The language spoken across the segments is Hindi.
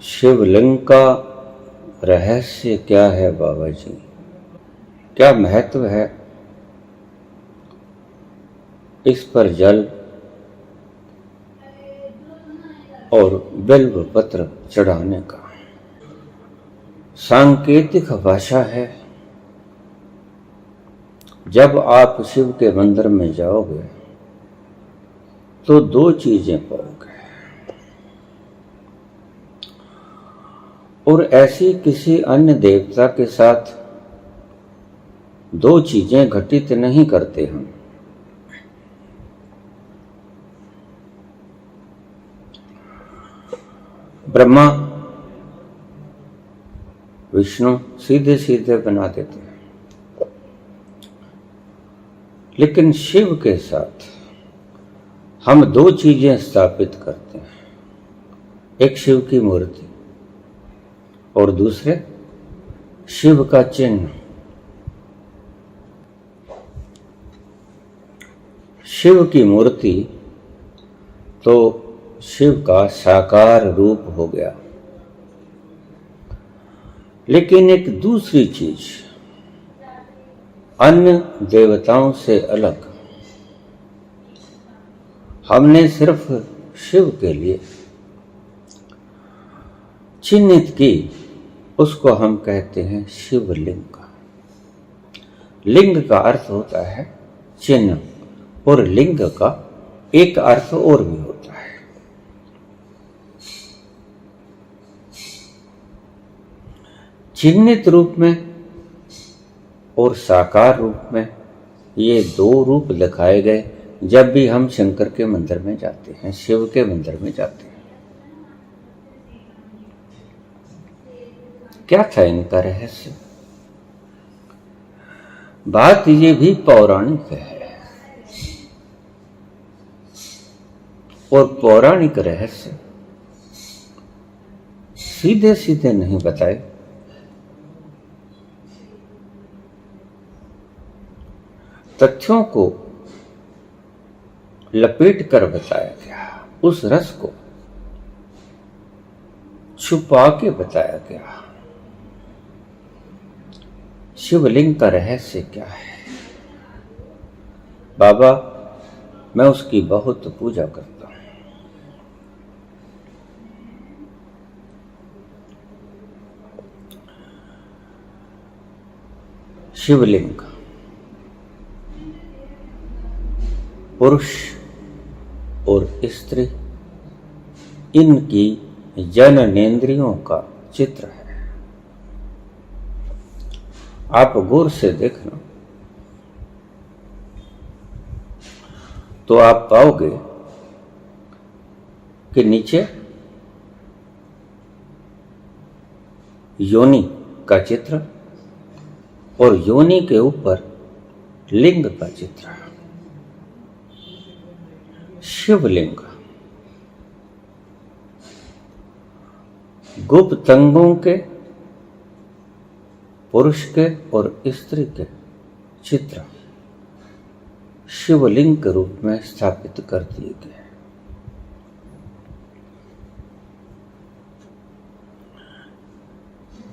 शिवलिंग का रहस्य क्या है बाबा जी? क्या महत्व है इस पर जल और बिल्व पत्र चढ़ाने का? सांकेतिक भाषा है। जब आप शिव के मंदिर में जाओगे तो दो चीजें पाओगे, और ऐसी किसी अन्य देवता के साथ दो चीजें घटित नहीं करते हम। ब्रह्मा विष्णु सीधे सीधे बना देते हैं, लेकिन शिव के साथ हम दो चीजें स्थापित करते हैं, एक शिव की मूर्ति और दूसरे शिव का चिन्ह। शिव की मूर्ति तो शिव का साकार रूप हो गया, लेकिन एक दूसरी चीज अन्य देवताओं से अलग हमने सिर्फ शिव के लिए चिन्हित की, उसको हम कहते हैं शिवलिंग। लिंग का अर्थ होता है चिन्ह, और लिंग का एक अर्थ और भी होता है। चिन्हित रूप में और साकार रूप में ये दो रूप दिखाए गए जब भी हम शंकर के मंदिर में जाते हैं, शिव के मंदिर में जाते हैं। क्या था इनका रहस्य? बात ये भी पौराणिक है, और पौराणिक रहस्य सीधे सीधे नहीं बताए, तथ्यों को लपेट कर बताया गया, उस रस को छुपा के बताया गया। शिवलिंग का रहस्य क्या है? बाबा, मैं उसकी बहुत पूजा करता हूं। शिवलिंग पुरुष और स्त्री, इनकी जननेंद्रियों का चित्र है। आप गौर से देखना तो आप पाओगे कि नीचे योनि का चित्र और योनि के ऊपर लिंग का चित्र है। शिवलिंग गुप्त अंगों के, पुरुष के और स्त्री के चित्र शिवलिंग के रूप में स्थापित कर दिए गए।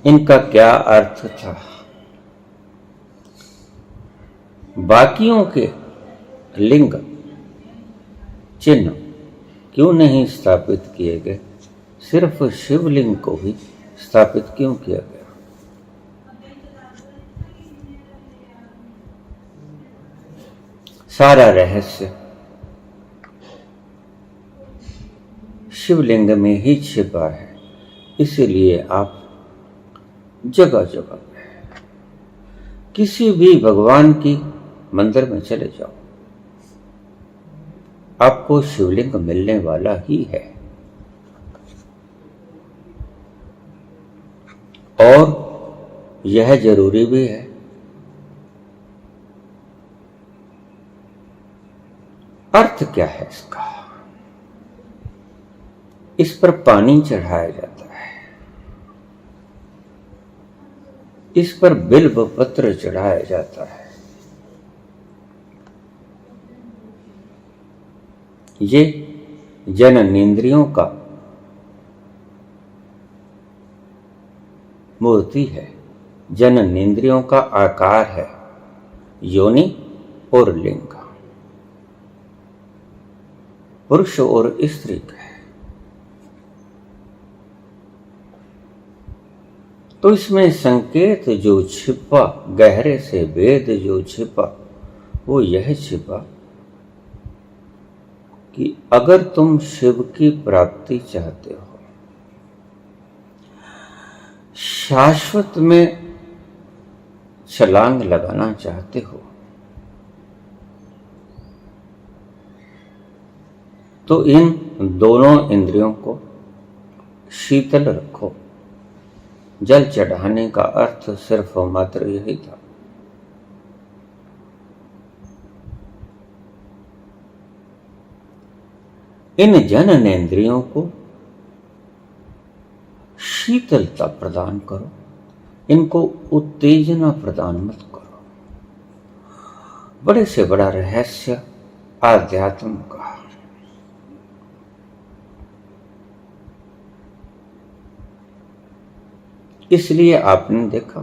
इनका क्या अर्थ था? बाकियों के लिंग चिन्ह क्यों नहीं स्थापित किए गए, सिर्फ शिवलिंग को ही स्थापित क्यों किया गया? सारा रहस्य शिवलिंग में ही छिपा है। इसीलिए आप जगह जगह किसी भी भगवान की मंदिर में चले जाओ, आपको शिवलिंग मिलने वाला ही है। और यह जरूरी भी है। अर्थ क्या है इसका? इस पर पानी चढ़ाया जाता है, इस पर बिल्व पत्र चढ़ाया जाता है। ये जननेन्द्रियों का मूर्ति है, जननेन्द्रियों का आकार है, योनि और लिंग, पुरुष और स्त्री का है। तो इसमें संकेत जो छिपा, गहरे से वेद जो छिपा, वो यह छिपा कि अगर तुम शिव की प्राप्ति चाहते हो, शाश्वत में छलांग लगाना चाहते हो, तो इन दोनों इंद्रियों को शीतल रखो। जल चढ़ाने का अर्थ सिर्फ मात्र यही था। इन जननेन्द्रियों को शीतलता प्रदान करो, इनको उत्तेजना प्रदान मत करो। बड़े से बड़ा रहस्य आध्यात्म का। इसलिए आपने देखा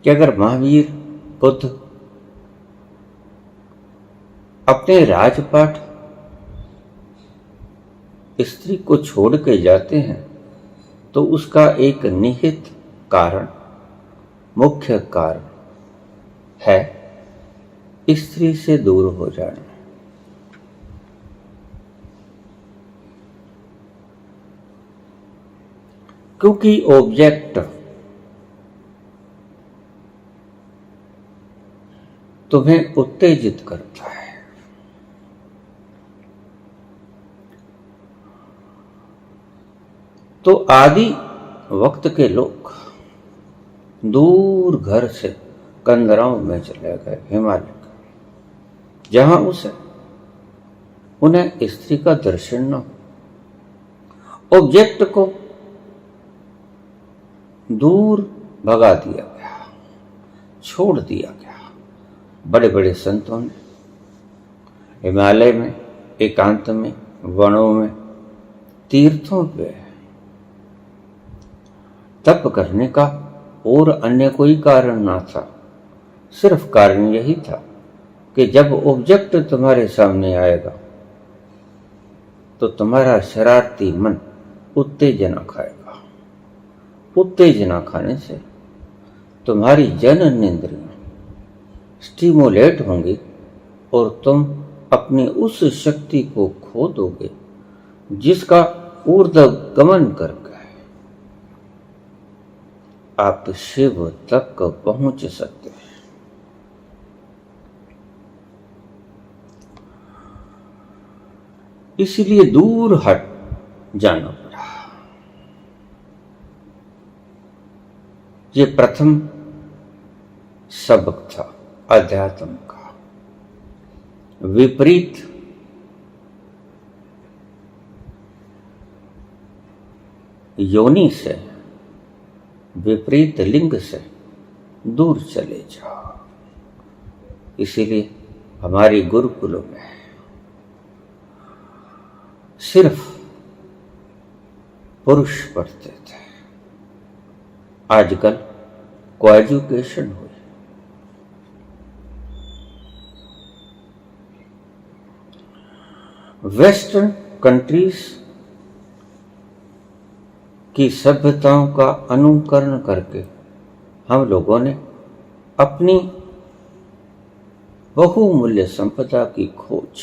कि अगर महावीर बुद्ध अपने राजपाट स्त्री को छोड़ के जाते हैं, तो उसका एक निहित कारण, मुख्य कारण है स्त्री से दूर हो जाना। क्योंकि ऑब्जेक्ट तुम्हें उत्तेजित करता है। तो आदि वक्त के लोग दूर घर से कंदराओं में चले गए, हिमालय, जहां उन्हें स्त्री का दर्शन न हो। ऑब्जेक्ट को दूर भगा दिया गया, छोड़ दिया गया। बड़े बड़े संतों ने हिमालय में, एकांत में, वनों में, तीर्थों पे तप करने का और अन्य कोई कारण ना था। सिर्फ कारण यही था कि जब ऑब्जेक्ट तुम्हारे सामने आएगा तो तुम्हारा शरारती मन उत्तेजना खाएगा। उत्तेजना खाने से तुम्हारी जननेन्द्रियां स्टिमुलेट होंगी और तुम अपनी उस शक्ति को खो दोगे जिसका ऊर्ध्वगमन करके आप शिव तक पहुंच सकते हैं। इसलिए दूर हट जाना पड़ा। ये प्रथम सबक था अध्यात्म का। विपरीत योनि से, विपरीत लिंग से दूर चले जाओ। इसीलिए हमारी गुरुकुलों में सिर्फ पुरुष पढ़ते थे। आजकल कोएजुकेशन हुई। वेस्टर्न कंट्रीज की सभ्यताओं का अनुकरण करके हम लोगों ने अपनी बहुमूल्य संपदा की खोज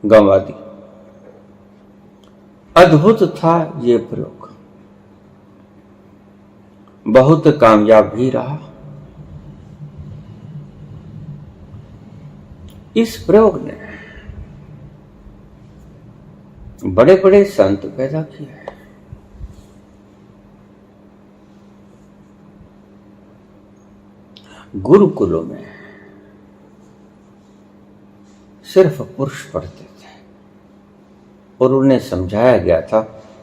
गंवा दी। अद्भुत था ये प्रयोग, बहुत कामयाब भी रहा। इस प्रयोग ने बड़े बड़े संत पैदा किए हैं। गुरुकुलों में सिर्फ पुरुष पढ़ते थे और उन्हें समझाया गया था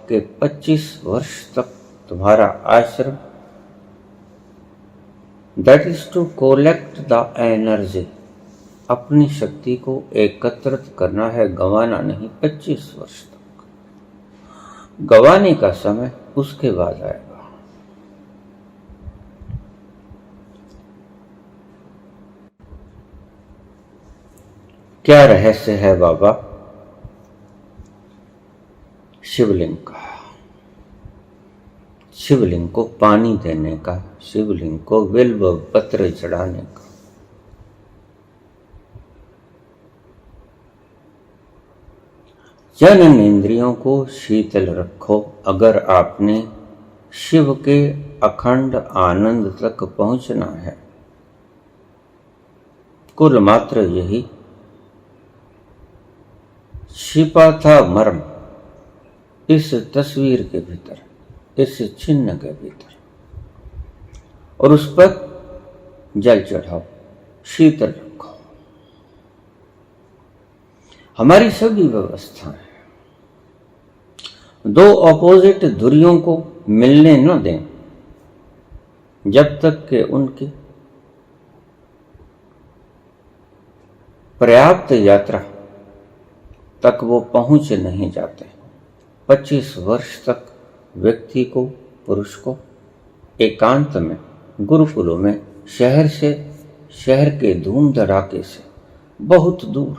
कि 25 वर्ष तक तुम्हारा आश्रम that is to collect the energy. अपनी शक्ति को एकत्रित करना है, गंवाना नहीं। 25 वर्ष तक गंवाने का समय उसके बाद आएगा। क्या रहस्य है बाबा? शिवलिंग का, शिवलिंग को पानी देने का, शिवलिंग को बिल्व पत्र चढ़ाने का। जनन इंद्रियों को शीतल रखो। अगर आपने शिव के अखंड आनंद तक पहुंचना है, कुल मात्र यही छिपा था मर्म इस तस्वीर के भीतर, इस चिन्ह के भीतर। और उस पर जल चढ़ाओ, शीतल रखो। हमारी सभी व्यवस्थाएं दो ऑपोजिट धुरियों को मिलने न दें जब तक कि उनकी पर्याप्त यात्रा तक वो पहुंच नहीं जाते। 25 वर्ष तक व्यक्ति को, पुरुष को एकांत में, गुरुकुलों में, शहर से, शहर के धूम धड़ाके से बहुत दूर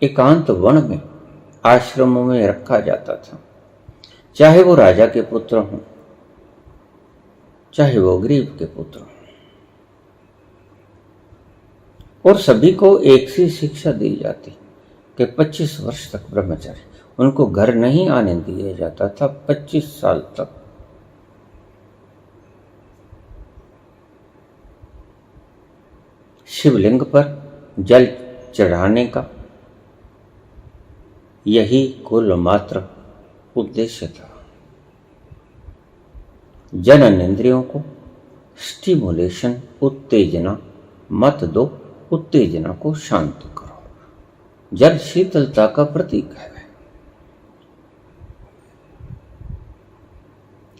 एकांत वन में, आश्रमों में रखा जाता था। चाहे वो राजा के पुत्र हों, चाहे वो गरीब के पुत्र हों, और सभी को एक सी शिक्षा दी जाती कि 25 वर्ष तक ब्रह्मचारी। उनको घर नहीं आने दिया जाता था 25 साल तक। शिवलिंग पर जल चढ़ाने का यही कुल मात्र उद्देश्य था। जनन इंद्रियों को स्टिमुलेशन, उत्तेजना मत दो, उत्तेजना को शांत करो। जल शीतलता का प्रतीक है।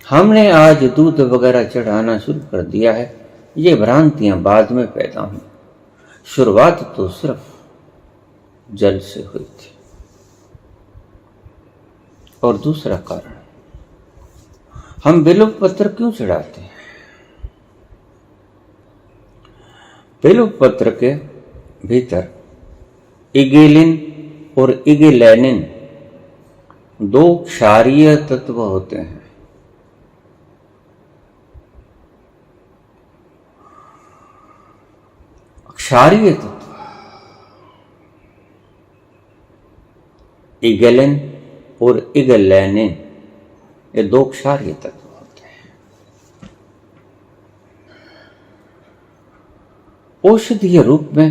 हमने आज दूध वगैरह चढ़ाना शुरू कर दिया है। ये भ्रांतियां बाद में पैदा हुई। शुरुआत तो सिर्फ जल से हुई थी। और दूसरा कारण, हम बिल्व पत्र क्यों चढ़ाते हैं? बिल्व पत्र के भीतर इगेलिन और इगेलैनिन दो क्षारीय तत्व होते हैं। क्षारीय तत्व इगेलिन और इगेलैनिन, ये दो क्षारीय तत्व होते हैं। औषधीय रूप में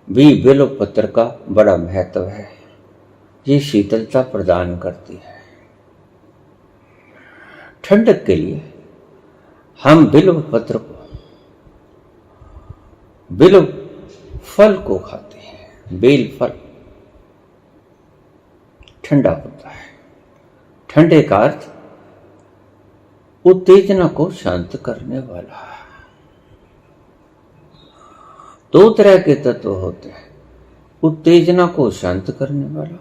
भी बिल्व पत्र का बड़ा महत्व है। ये शीतलता प्रदान करती है। ठंडक के लिए हम बिल्व पत्र को, बिल्व फल को खाते हैं। बेल फल ठंडा होता है। ठंडे का अर्थ उत्तेजना को शांत करने वाला। दो तरह के तत्व होते हैं, उत्तेजना को शांत करने वाला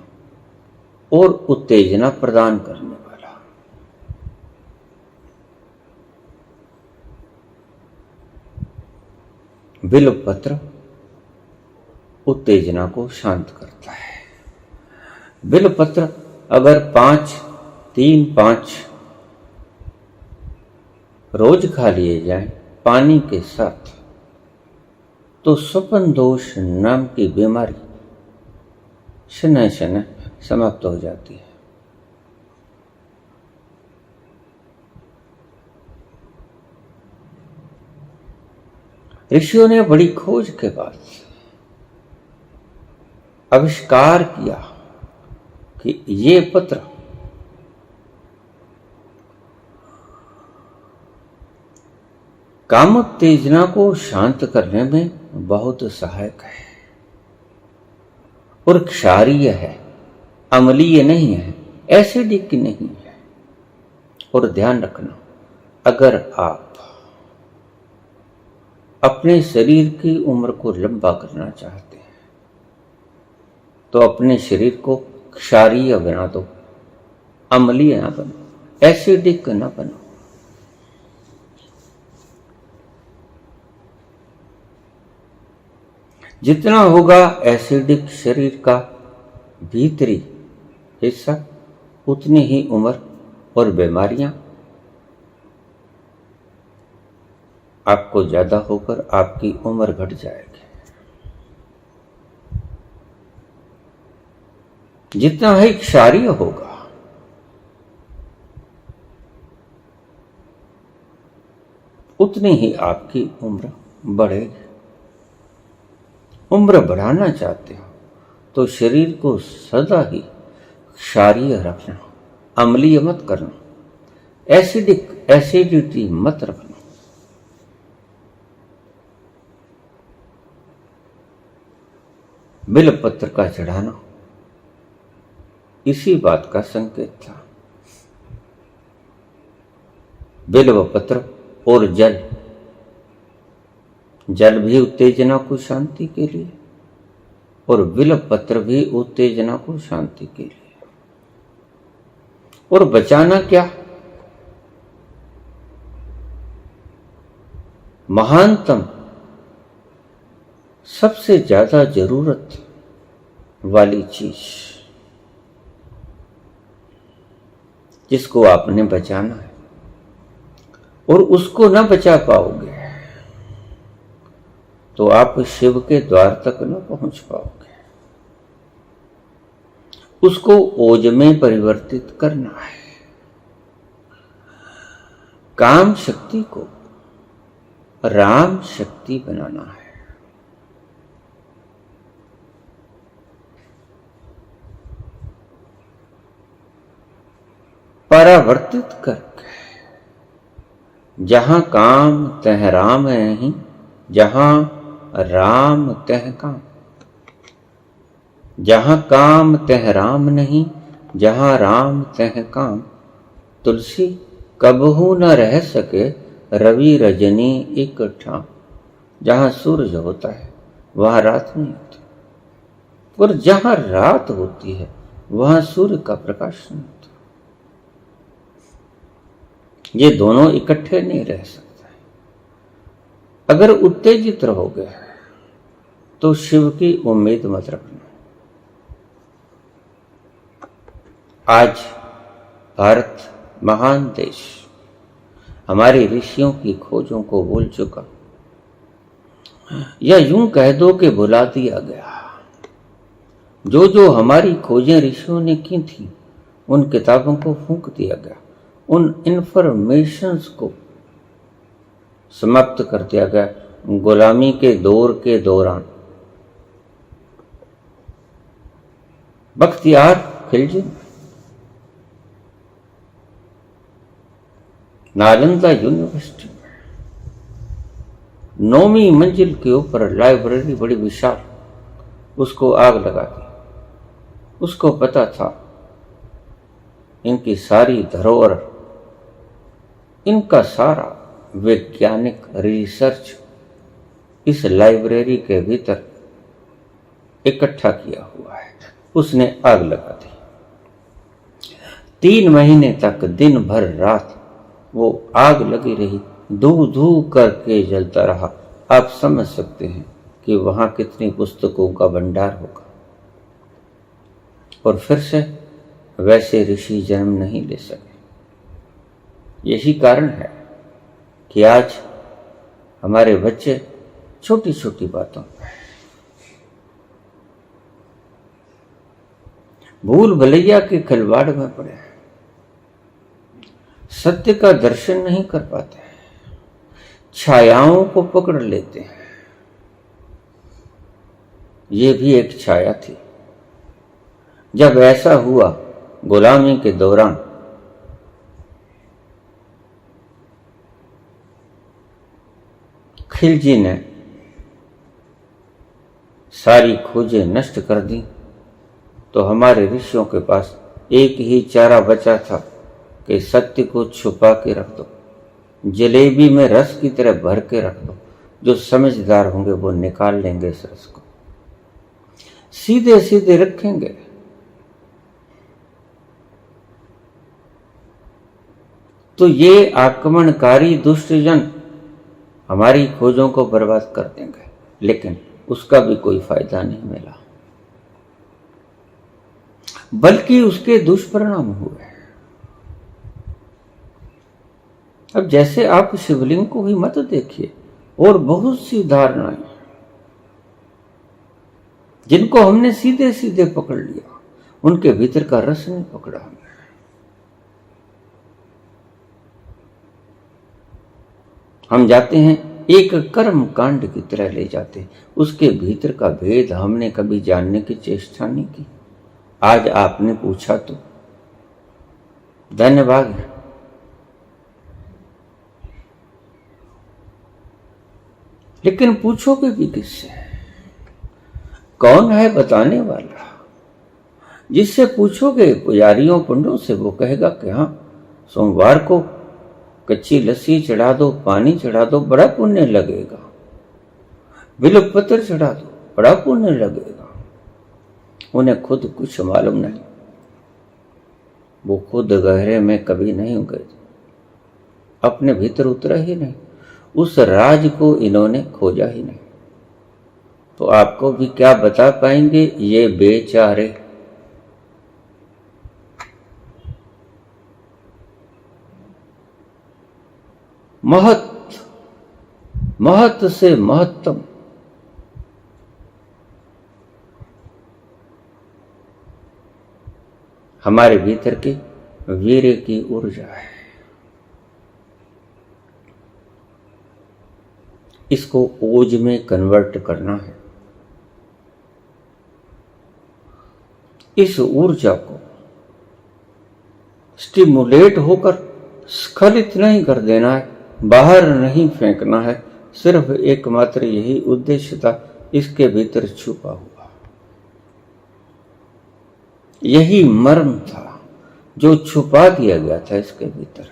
और उत्तेजना प्रदान करने वाला। बिल्व पत्र उत्तेजना को शांत करता है। बिल्व पत्र अगर 3-5 रोज खा लिए जाएं पानी के साथ, तो स्वप्न दोष नाम की बीमारी शनय शनय समाप्त हो जाती है। ऋषियों ने बड़ी खोज के बाद आविष्कार किया कि ये पत्र कामोत्तेजना को शांत करने में बहुत सहायक है और क्षारीय है, अम्लीय नहीं है, एसिडिक नहीं है। और ध्यान रखना, अगर आप अपने शरीर की उम्र को लंबा करना चाहते हैं तो अपने शरीर को क्षारीय बना दो, अम्लीय ना बनो, एसिडिक ना बनो। जितना होगा एसिडिक शरीर का भीतरी हिस्सा, उतनी ही उम्र और बीमारियां आपको ज्यादा होकर आपकी उम्र घट जाएगी। जितना ही क्षारीय होगा उतनी ही आपकी उम्र बढ़ेगी। उम्र बढ़ाना चाहते हो तो शरीर को सदा ही क्षारीय रखना, अम्लीय मत करना, एसिडिटी मत रखना। बिलपत्र का चढ़ाना इसी बात का संकेत था। बिल्व पत्र और जल भी उत्तेजना को शांति के लिए और बिल्व पत्र भी उत्तेजना को शांति के लिए। और बचाना क्या? महानतम सबसे ज्यादा जरूरत वाली चीज जिसको आपने बचाना है और उसको ना बचा पाओगे तो आप शिव के द्वार तक न पहुंच पाओगे। उसको ओज में परिवर्तित करना है। काम शक्ति को राम शक्ति बनाना है। परावर्तित करके जहां काम तह राम नहीं, जहां राम तह काम, जहां काम तह राम नहीं, जहां राम तह काम। तुलसी कबहू न रह सके रवि रजनी इकट्ठा। जहां सूरज होता है वहां रात नहीं होती, और जहां रात होती है वहां सूर्य का प्रकाश नहीं होता। ये दोनों इकट्ठे नहीं रह सकते। अगर उत्तेजित रहोगे तो शिव की उम्मीद मत रखना। आज भारत महान देश हमारे ऋषियों की खोजों को भूल चुका, या यूं कह दो कि भुला दिया गया। जो जो हमारी खोजें ऋषियों ने की थी उन किताबों को फूंक दिया गया, उन इंफॉर्मेशंस को समाप्त कर दिया गया। गुलामी के दौर के दौरान बख्तियार खिलजी नालंदा यूनिवर्सिटी में 9वीं मंजिल के ऊपर लाइब्रेरी बड़ी विशाल, उसको आग लगा दी। उसको पता था इनकी सारी धरोहर, इनका सारा वैज्ञानिक रिसर्च इस लाइब्रेरी के भीतर इकट्ठा किया हुआ है। उसने आग लगा दी। 3 महीने तक दिन भर रात वो आग लगी रही, धू धू करके जलता रहा। आप समझ सकते हैं कि वहां कितनी पुस्तकों का भंडार होगा। और फिर से वैसे ऋषि जन्म नहीं ले सके। यही कारण है कि आज हमारे बच्चे छोटी छोटी बातों में भूल भलैया के खिलवाड़ में पड़े, सत्य का दर्शन नहीं कर पाते, छायाओं को पकड़ लेते हैं। ये भी एक छाया थी। जब ऐसा हुआ गुलामी के दौरान, खिलजी ने सारी खोजें नष्ट कर दी, तो हमारे ऋषियों के पास एक ही चारा बचा था कि सत्य को छुपा के रख दो, जलेबी में रस की तरह भर के रख दो, जो समझदार होंगे वो निकाल लेंगे इस रस को, सीधे सीधे रखेंगे। तो ये आक्रमणकारी दुष्टजन हमारी खोजों को बर्बाद कर देंगे, लेकिन उसका भी कोई फायदा नहीं मिला, बल्कि उसके दुष्परिणाम हुए। अब जैसे आप शिवलिंग को ही मत देखिए, और बहुत सी धारणाएं जिनको हमने सीधे सीधे पकड़ लिया, उनके भीतर का रस नहीं पकड़ा हमने। हम जाते हैं एक कर्म कांड की तरह ले जाते, उसके भीतर का भेद हमने कभी जानने की चेष्टा नहीं की। आज आपने पूछा तो धन्यवाद, लेकिन पूछोगे भी किससे? कौन है बताने वाला? जिससे पूछोगे पुजारियों पंडों से, वो कहेगा कि हाँ, सोमवार को कच्ची लस्सी चढ़ा दो, पानी चढ़ा दो, बड़ा पुण्य लगेगा। बिल्वपत्र चढ़ा दो, बड़ा पुण्य लगेगा। उन्हें खुद कुछ मालूम नहीं, वो खुद गहरे में कभी नहीं गए, अपने भीतर उतरा ही नहीं, उस राज को इन्होंने खोजा ही नहीं। तो आपको भी क्या बता पाएंगे ये बेचारे। महत्व से महत्तम हमारे भीतर की वीर्य की ऊर्जा है। इसको ओज में कन्वर्ट करना है। इस ऊर्जा को स्टिमुलेट होकर स्खलित नहीं कर देना है, बाहर नहीं फेंकना है। सिर्फ एकमात्र यही उद्देश्य था इसके भीतर छुपा हुआ। यही मर्म था जो छुपा दिया गया था इसके भीतर।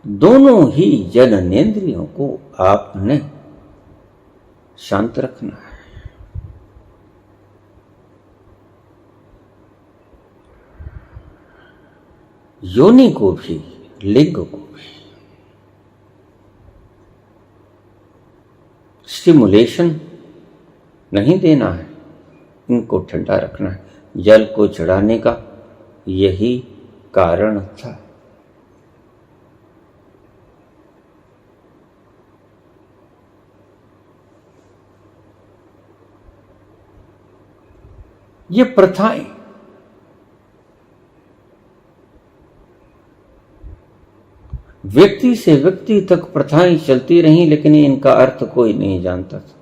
दोनों ही जननेंद्रियों को आपने शांत रखना है। योनि को भी, लिंग को भी स्टिमुलेशन नहीं देना है, इनको ठंडा रखना है। जल को चढ़ाने का यही कारण था। ये प्रथाएं व्यक्ति से व्यक्ति तक प्रथाएं चलती रहीं, लेकिन इनका अर्थ कोई नहीं जानता था।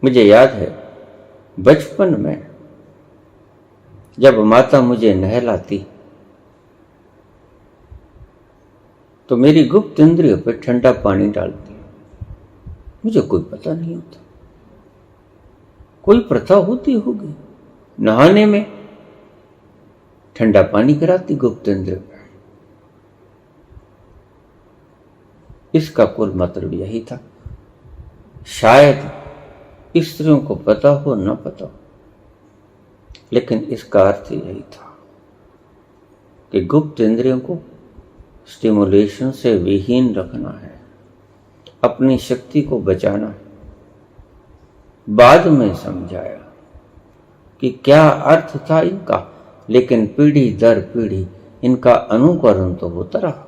मुझे याद है बचपन में जब माता मुझे नहलाती तो मेरी गुप्त इंद्रियों पर ठंडा पानी डालती। मुझे कोई पता नहीं होता, कोई प्रथा होती होगी, नहाने में ठंडा पानी कराती गुप्त इंद्रिय पे। इसका कुल मतलब यही था। शायद स्त्रियों को पता हो न पता हो, लेकिन इसका अर्थ यही था कि गुप्त इंद्रियों को स्टिमुलेशन से विहीन रखना है, अपनी शक्ति को बचाना है। बाद में समझाया कि क्या अर्थ था इनका, लेकिन पीढ़ी दर पीढ़ी इनका अनुकरण तो होता रहा।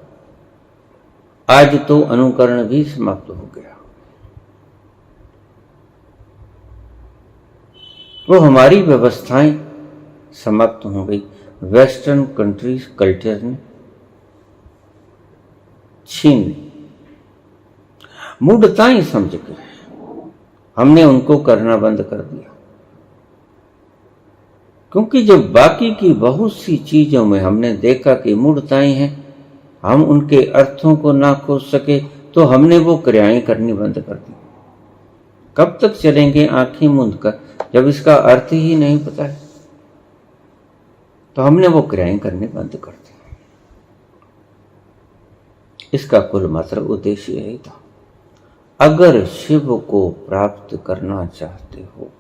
आज तो अनुकरण भी समाप्त हो गया। वो हमारी व्यवस्थाएं समाप्त हो गई, वेस्टर्न कंट्रीज कल्चर ने छीन ली। मूढ़ताएं समझ के हमने उनको करना बंद कर दिया, क्योंकि जब बाकी की बहुत सी चीजों में हमने देखा कि मूढ़ताएं हैं, हम उनके अर्थों को ना खोज सके, तो हमने वो क्रियाएं करनी बंद कर दी। कब तक चलेंगे आंखें मूंद कर, जब इसका अर्थ ही नहीं पता है? तो हमने वो क्रियाएं करनी बंद कर दी। इसका कुल मात्र उद्देश्य यही था। अगर शिव को प्राप्त करना चाहते हो,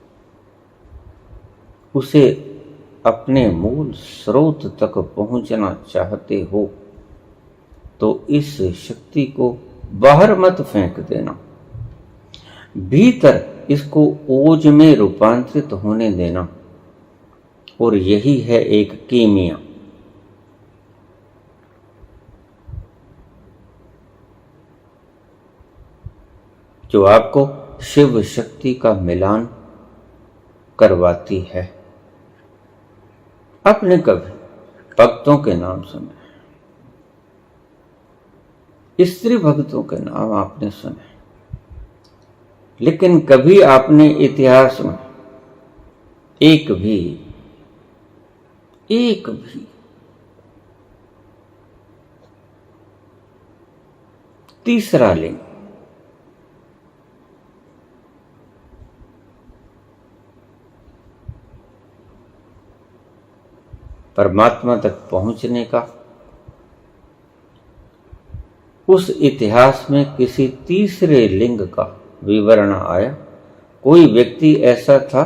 उसे अपने मूल स्रोत तक पहुंचना चाहते हो, तो इस शक्ति को बाहर मत फेंक देना, भीतर इसको ओज में रूपांतरित होने देना। और यही है एक कीमिया। जो आपको शिव शक्ति का मिलान करवाती है। आपने कभी भक्तों के नाम सुने, स्त्री भक्तों के नाम आपने सुने, लेकिन कभी आपने इतिहास में एक भी तीसरा लिंग परमात्मा तक पहुंचने का उस इतिहास में किसी तीसरे लिंग का विवरण आया? कोई व्यक्ति ऐसा था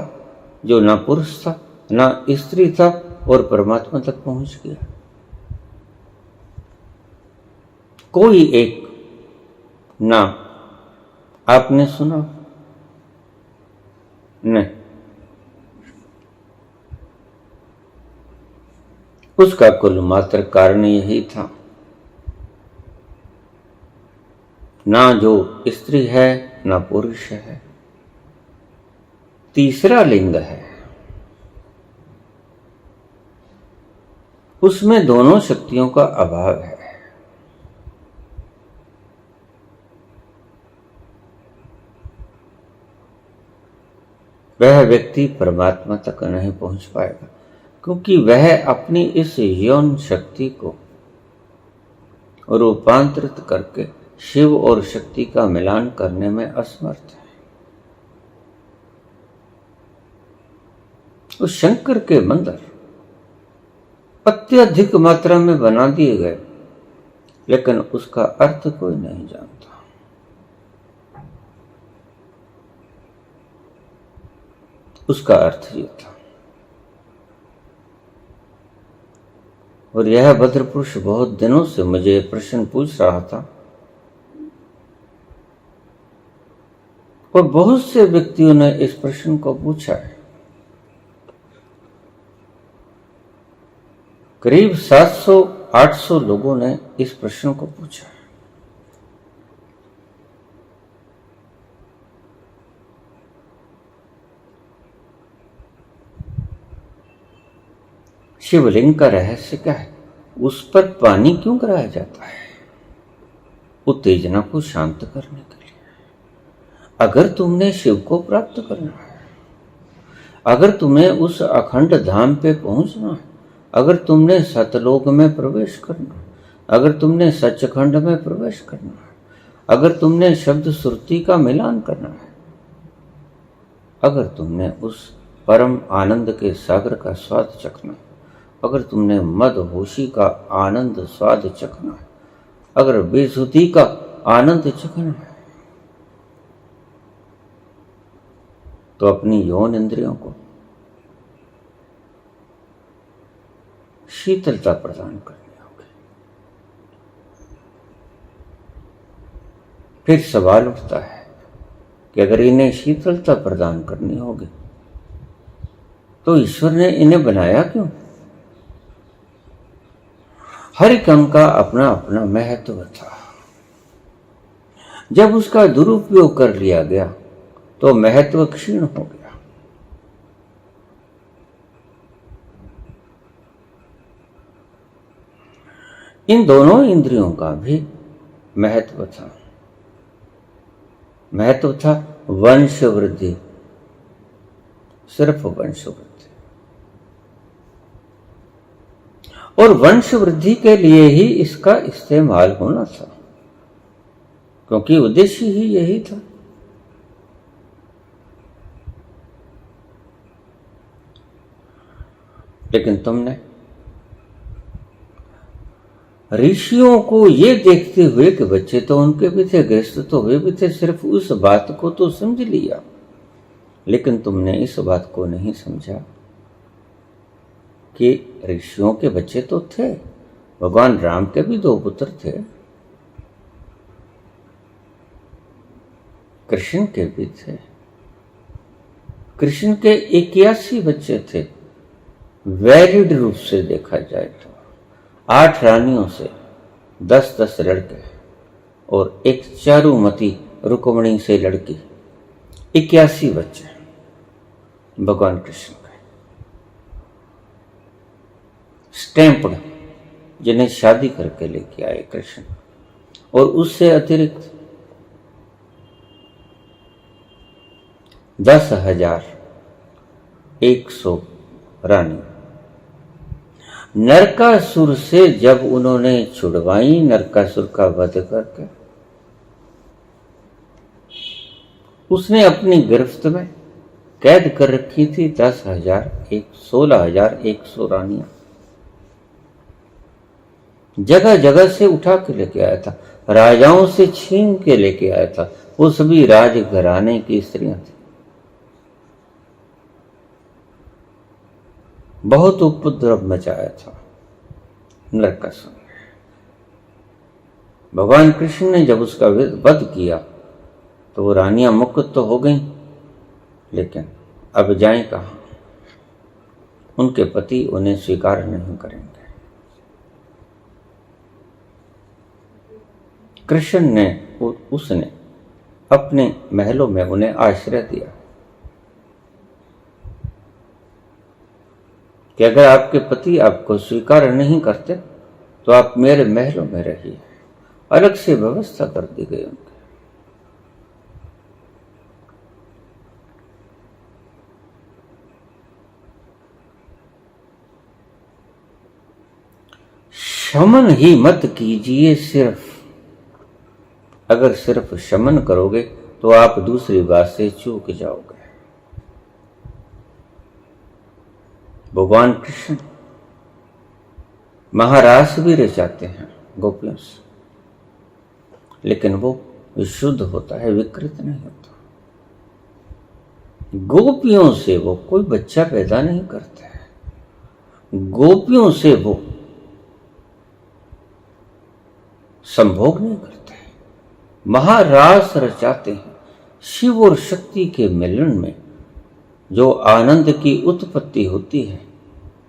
जो ना पुरुष था ना स्त्री था और परमात्मा तक पहुंच गया? कोई एक नाम आपने सुना? नहीं। उसका कुल मात्र कारण यही था, ना जो स्त्री है ना पुरुष है, तीसरा लिंग है, उसमें दोनों शक्तियों का अभाव है। वह व्यक्ति परमात्मा तक नहीं पहुंच पाएगा, क्योंकि वह अपनी इस यौन शक्ति को रूपांतरित करके शिव और शक्ति का मिलान करने में असमर्थ है। उस शंकर के मंदिर अत्यधिक मात्रा में बना दिए गए, लेकिन उसका अर्थ कोई नहीं जानता। उसका अर्थ ये था। और यह भद्र पुरुष बहुत दिनों से मुझे प्रश्न पूछ रहा था, और बहुत से व्यक्तियों ने इस प्रश्न को पूछा है। करीब 700-800 लोगों ने इस प्रश्न को पूछा है। शिवलिंग का रहस्य क्या है? उस पर पानी क्यों गिराया जाता है? उत्तेजना को शांत करने के लिए। अगर तुमने शिव को प्राप्त करना है, अगर तुम्हें उस अखंड धाम पे पहुंचना है, अगर तुमने सतलोक में प्रवेश करना है, अगर तुमने सचखंड में प्रवेश करना है, अगर तुमने शब्द श्रुति का मिलान करना है, अगर तुमने उस परम आनंद के सागर का स्वाद चखना है, अगर तुमने मदहोशी का आनंद स्वाद चखना है, अगर बेसुधी का आनंद चखना है, तो अपनी यौन इंद्रियों को शीतलता प्रदान करनी होगी। फिर सवाल उठता है कि अगर इन्हें शीतलता प्रदान करनी होगी, तो ईश्वर ने इन्हें बनाया क्यों? हर एक अंग का अपना अपना महत्व था। जब उसका दुरुपयोग कर लिया गया तो महत्व क्षीण हो गया। इन दोनों इंद्रियों का भी महत्व था। महत्व था वंश वृद्धि, सिर्फ वंश वृद्धि। और वंश वृद्धि के लिए ही इसका इस्तेमाल होना था, क्योंकि उद्देश्य ही यही था। लेकिन तुमने ऋषियों को ये देखते हुए कि बच्चे तो उनके भी थे, गृहस्थ तो हुए भी थे, सिर्फ उस बात को तो समझ लिया, लेकिन तुमने इस बात को नहीं समझा कि ऋषियों के बच्चे तो थे, भगवान राम के भी 2 पुत्र थे, कृष्ण के भी थे। कृष्ण के 81 बच्चे थे, वैलिड रूप से देखा जाए तो 8 रानियों से 10-10 लड़के और एक चारुमती रुक्मिणी से लड़की, 81 बच्चे भगवान कृष्ण के स्टैंप्ड, जिन्हें शादी करके लेके आए कृष्ण, और उससे अतिरिक्त 10,100 रानी। नरकासुर से जब उन्होंने छुड़वाई, नरकासुर का वध करके, उसने अपनी गिरफ्त में कैद कर रखी थी 16,100 रानियां। जगह जगह से उठा के लेके आया था, राजाओं से छीन के लेके आया था, वो सभी राजघराने की स्त्रियां थी। बहुत उपद्रव मचाया था नरकासुर ने। भगवान कृष्ण ने जब उसका वध किया तो वो रानियां मुक्त तो हो गईं, लेकिन अब जाएं कहां? उनके पति उन्हें स्वीकार नहीं करेंगे। कृष्ण ने उसने अपने महलों में उन्हें आश्रय दिया कि अगर आपके पति आपको स्वीकार नहीं करते तो आप मेरे महलों में रहिए। अलग से व्यवस्था कर दी गई उनकी। शमन ही मत कीजिए सिर्फ, अगर सिर्फ शमन करोगे तो आप दूसरी बात से चूक जाओगे। भगवान कृष्ण महारास भी रचाते हैं गोपियों से, लेकिन वो शुद्ध होता है, विकृत नहीं होता। गोपियों से वो कोई बच्चा पैदा नहीं करते हैं, गोपियों से वो संभोग नहीं करते हैं, महारास रचाते हैं। शिव और शक्ति के मिलन में जो आनंद की उत्पत्ति होती है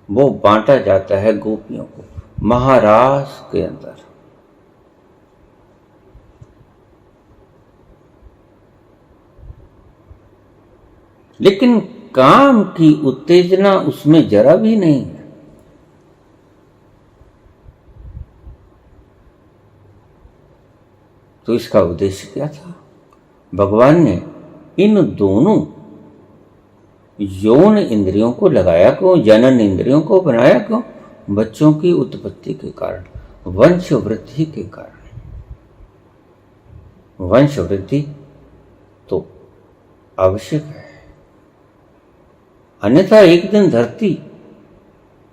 वो बांटा जाता है गोपियों को महारास के अंदर। लेकिन काम की उत्तेजना उसमें जरा भी नहीं है। तो इसका उद्देश्य क्या था? भगवान ने इन दोनों यौन इंद्रियों को लगाया क्यों? जनन इंद्रियों को बनाया क्यों? बच्चों की उत्पत्ति के कारण, वंश वृद्धि के कारण। वंश वृद्धि तो आवश्यक है, अन्यथा एक दिन धरती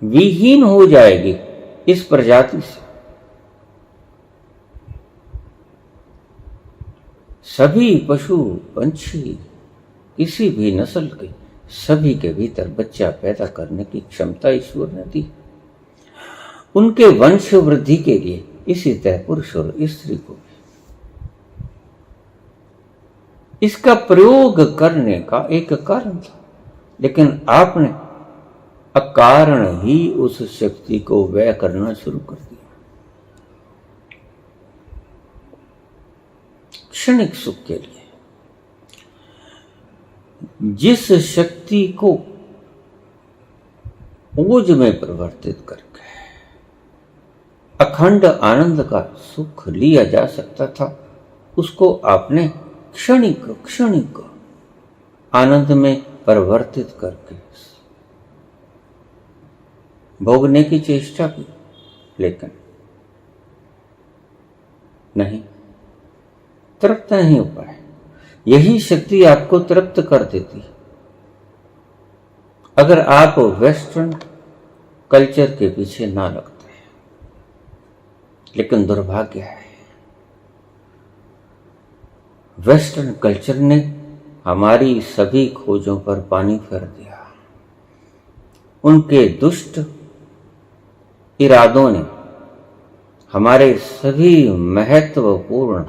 विहीन हो जाएगी इस प्रजाति से। सभी पशु पंछी किसी भी नस्ल के, सभी के भीतर बच्चा पैदा करने की क्षमता ईश्वर ने दी। उनके वंश वृद्धि के लिए इसी तरह पुरुष और स्त्री को इसका प्रयोग करने का एक कारण था, लेकिन आपने अकारण ही उस शक्ति को व्यय करना शुरू कर दिया। क्षणिक सुख के लिए जिस शक्ति को ओज में परिवर्तित करके अखंड आनंद का सुख लिया जा सकता था, उसको आपने क्षणिक आनंद में परिवर्तित करके भोगने की चेष्टा की, लेकिन नहीं, तृप्त नहीं हो पाए। यही शक्ति आपको तृप्त कर देती अगर आप वेस्टर्न कल्चर के पीछे ना लगते। लेकिन दुर्भाग्य है, वेस्टर्न कल्चर ने हमारी सभी खोजों पर पानी फेर दिया। उनके दुष्ट इरादों ने हमारे सभी महत्वपूर्ण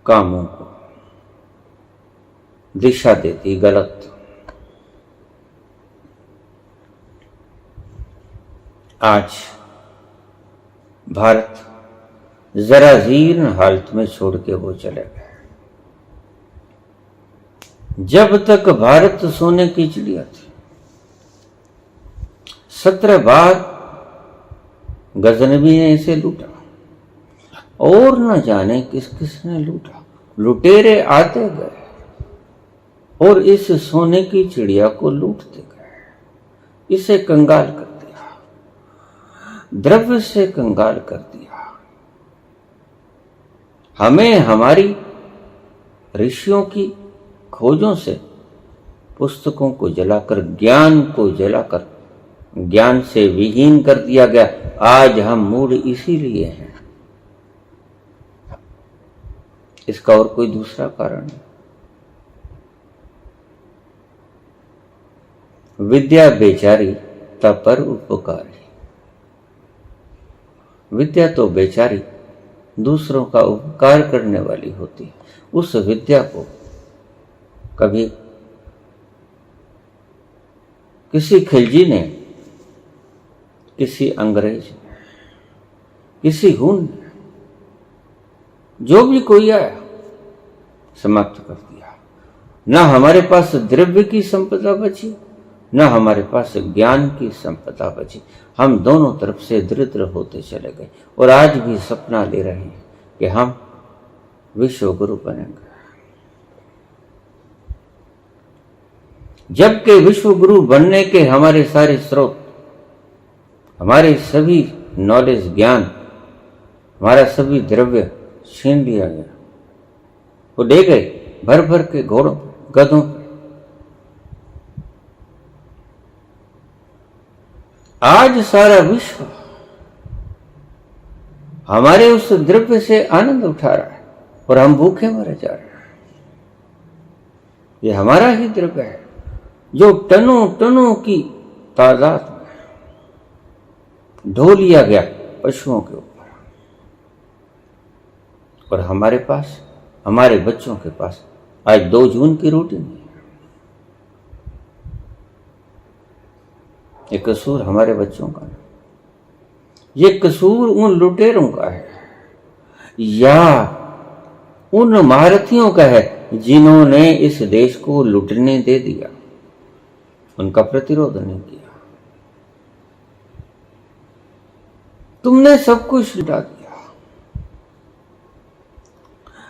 कामों को दिशा दे दी गलत। आज भारत जरा जीर्ण हालत में छोड़ के वो चले गए। जब तक भारत सोने की चिड़िया थी, 17 बार गजनबी ने इसे लूटा और न जाने किस किसने लूटा। लुटेरे आते गए और इस सोने की चिड़िया को लूटते गए। इसे कंगाल कर दिया, द्रव्य से कंगाल कर दिया। हमें हमारी ऋषियों की खोजों से, पुस्तकों को जलाकर, ज्ञान को जलाकर, ज्ञान से विहीन कर दिया गया। आज हम मूढ़ इसीलिए हैं, इसका और कोई दूसरा कारण नहीं। विद्या बेचारी तब पर उपकारी। विद्या तो बेचारी दूसरों का उपकार करने वाली होती है। उस विद्या को कभी किसी खिलजी ने, किसी अंग्रेज ने, किसी हुन ने, जो भी कोई आया, समाप्त कर दिया। न हमारे पास द्रव्य की संपदा बची, न हमारे पास ज्ञान की संपदा बची। हम दोनों तरफ से दरिद्र होते चले गए और आज भी सपना ले रहे हैं कि हम विश्व गुरु बनेंगे, जबकि विश्व गुरु बनने के हमारे सारे स्रोत, हमारे सभी नॉलेज, ज्ञान, हमारा सभी द्रव्य छीन लिया गया। वो ले गए भर भर के घोड़ों, गधों पे। आज सारा विश्व हमारे उस द्रव्य से आनंद उठा रहा है और हम भूखे मरे जा रहे हैं। ये हमारा ही द्रव्य है जो टनों टनों की तादाद में ढो लिया गया पशुओं के ऊपर, और हमारे पास, हमारे बच्चों के पास आज 2 जून की रोटी नहीं है। ये कसूर हमारे बच्चों का नहीं, ये कसूर उन लुटेरों का है या उन महारथियों का है जिन्होंने इस देश को लुटने दे दिया, उनका प्रतिरोध नहीं किया। तुमने सब कुछ लुटा दिया,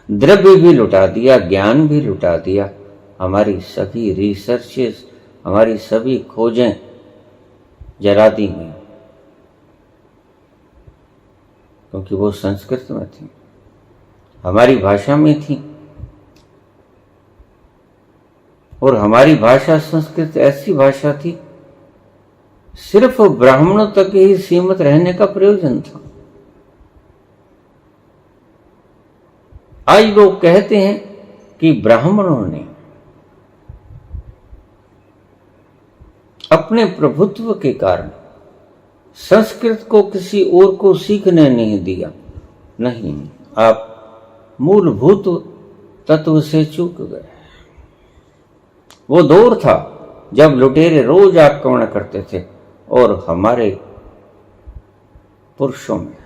द्रव्य भी लुटा दिया, ज्ञान भी लुटा दिया, हमारी सभी रिसर्चेस, हमारी सभी खोजें जला दी गई, क्योंकि वो संस्कृत में थी, हमारी भाषा में थी। और हमारी भाषा संस्कृत ऐसी भाषा थी, सिर्फ ब्राह्मणों तक ही सीमित रहने का प्रयोजन था। आज लोग कहते हैं कि ब्राह्मणों ने अपने प्रभुत्व के कारण संस्कृत को किसी और को सीखने नहीं दिया। नहीं, आप मूलभूत तत्व से चूक गए। वो दौर था जब लुटेरे रोज आक्रमण करते थे और हमारे पुरुषों में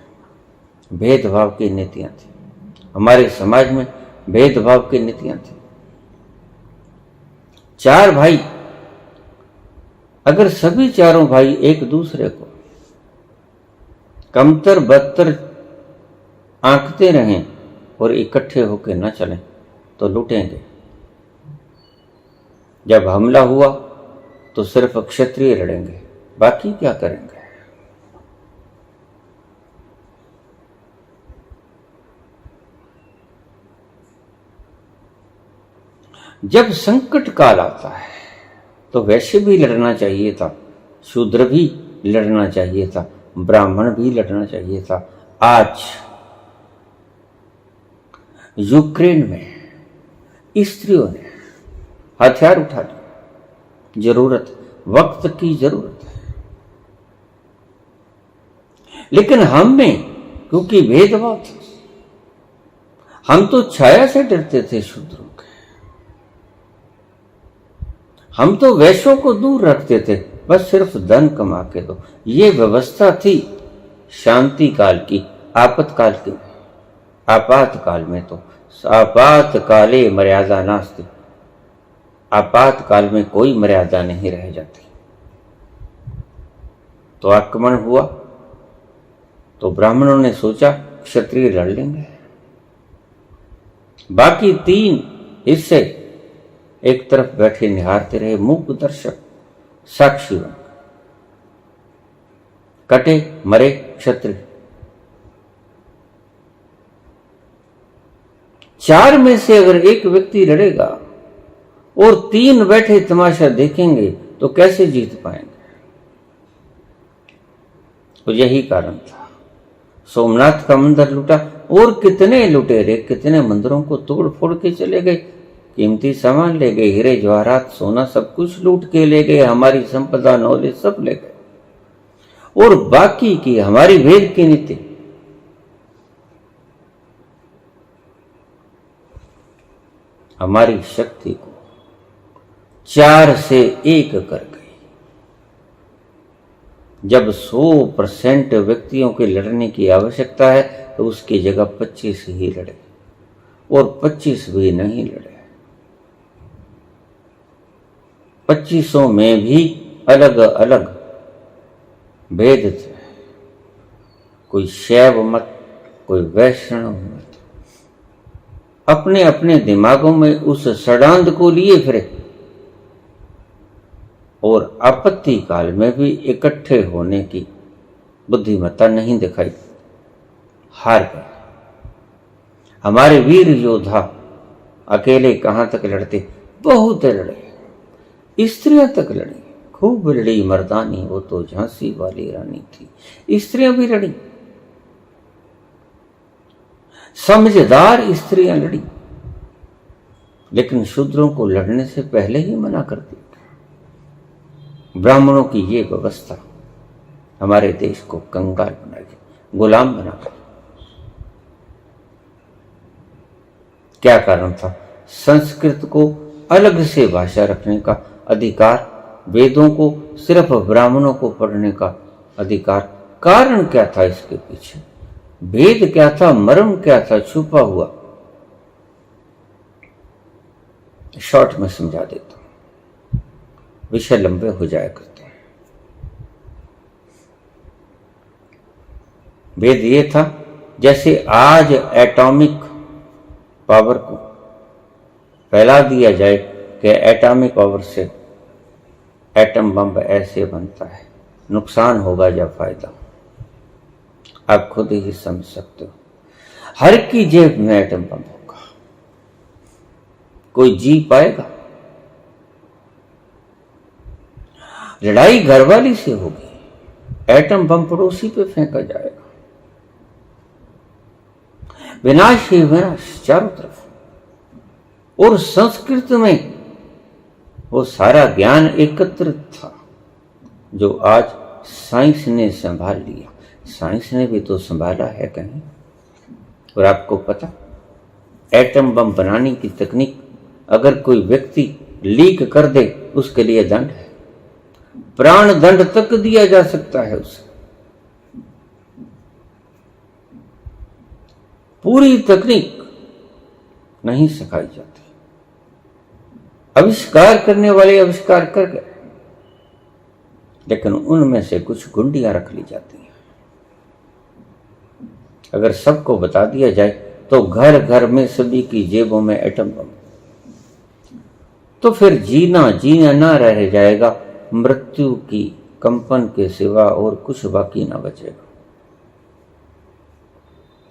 भेदभाव की नीतियां थी, हमारे समाज में भेदभाव की नीतियां थी। 4 भाई, अगर सभी चारों भाई एक दूसरे को कमतर बदतर आंकते रहें और इकट्ठे होकर न चलें तो लूटेंगे। जब हमला हुआ तो सिर्फ क्षत्रिय लड़ेंगे, बाकी क्या करेंगे। जब संकट काल आता है तो वैश्य भी लड़ना चाहिए था, शूद्र भी लड़ना चाहिए था, ब्राह्मण भी लड़ना चाहिए था। आज यूक्रेन में स्त्रियों ने हथियार उठा लिए। जरूरत, वक्त की जरूरत है। लेकिन हम में क्योंकि भेदभाव था, हम तो छाया से डरते थे शूद्रों के, हम तो वैश्यों को दूर रखते थे, बस सिर्फ धन कमा के दो। ये व्यवस्था थी शांति काल की। आपातकाल की, आपातकाल में तो आपातकाले मर्यादा नास्ति, आपातकाल में कोई मर्यादा नहीं रह जाती। तो आक्रमण हुआ तो ब्राह्मणों ने सोचा क्षत्रिय लड़ लेंगे, बाकी 3 हिस्से एक तरफ बैठे निहारते रहे, मूक दर्शक, साक्षी बन। कटे मरे क्षत्रिय। 4 में से अगर एक व्यक्ति लड़ेगा और 3 बैठे तमाशा देखेंगे तो कैसे जीत पाएंगे? तो यही कारण था। सोमनाथ का मंदिर लूटा, और कितने लुटेरे कितने मंदिरों को तोड़ फोड़ के चले गए, कीमती सामान ले गए, हीरे जवाहरात सोना सब कुछ लूट के ले गए, हमारी संपदा नॉलेज सब ले गए। और बाकी की हमारी वेद की नीति, हमारी शक्ति को 4 से 1 कर गई। जब 100% व्यक्तियों के लड़ने की आवश्यकता है तो उसकी जगह 25 ही लड़े, और 25 भी नहीं लड़े। 25 में भी अलग अलग भेद थे। कोई शैव मत, कोई वैष्णव मत, अपने अपने दिमागों में उस षडांध को लिए फिरे, और आपत्ति काल में भी इकट्ठे होने की बुद्धिमत्ता नहीं दिखाई, हार गए। हमारे वीर योद्धा अकेले कहां तक लड़ते, बहुत लड़े, स्त्रियां तक लड़ी, खूब लड़ी मर्दानी, वो तो झांसी वाली रानी थी। स्त्रियां भी लड़ी, समझदार स्त्रियां लड़ी, लेकिन शूद्रों को लड़ने से पहले ही मना कर दिया। ब्राह्मणों की ये व्यवस्था हमारे देश को कंगाल बना गई, गुलाम बना गई। क्या कारण था? संस्कृत को अलग से भाषा रखने का अधिकार, वेदों को सिर्फ ब्राह्मणों को पढ़ने का अधिकार। कारण क्या था इसके पीछे? भेद क्या था? मर्म क्या था छुपा हुआ? शॉर्ट में समझा देता हूं, विषय लंबे हो जाया करते हैं। भेद ये था, जैसे आज एटॉमिक पावर को फैला दिया जाए कि एटॉमिक पावर से एटम बम ऐसे बनता है, नुकसान होगा या फायदा, आप खुद ही समझ सकते हो। हर की जेब में एटम बम होगा, कोई जी पाएगा? लड़ाई घरवाली से होगी, एटम बम पड़ोसी पे फेंका जाएगा, विनाश ही विनाश चारों तरफ। और संस्कृत में वो सारा ज्ञान एकत्रित था जो आज साइंस ने संभाल लिया। साइंस ने भी तो संभाला है कहीं। और आपको पता, एटम बम बनाने की तकनीक अगर कोई व्यक्ति लीक कर दे उसके लिए दंड है, प्राण दंड तक दिया जा सकता है उसे। पूरी तकनीक नहीं सिखाई जाती। आविष्कार करने वाले आविष्कार कर गए, लेकिन उनमें से कुछ गुंडियां रख ली जाती हैं। अगर सबको बता दिया जाए तो घर घर में सभी की जेबों में एटम बम, तो फिर जीना जीना ना रह जाएगा, मृत्यु की कंपन के सिवा और कुछ बाकी ना बचेगा।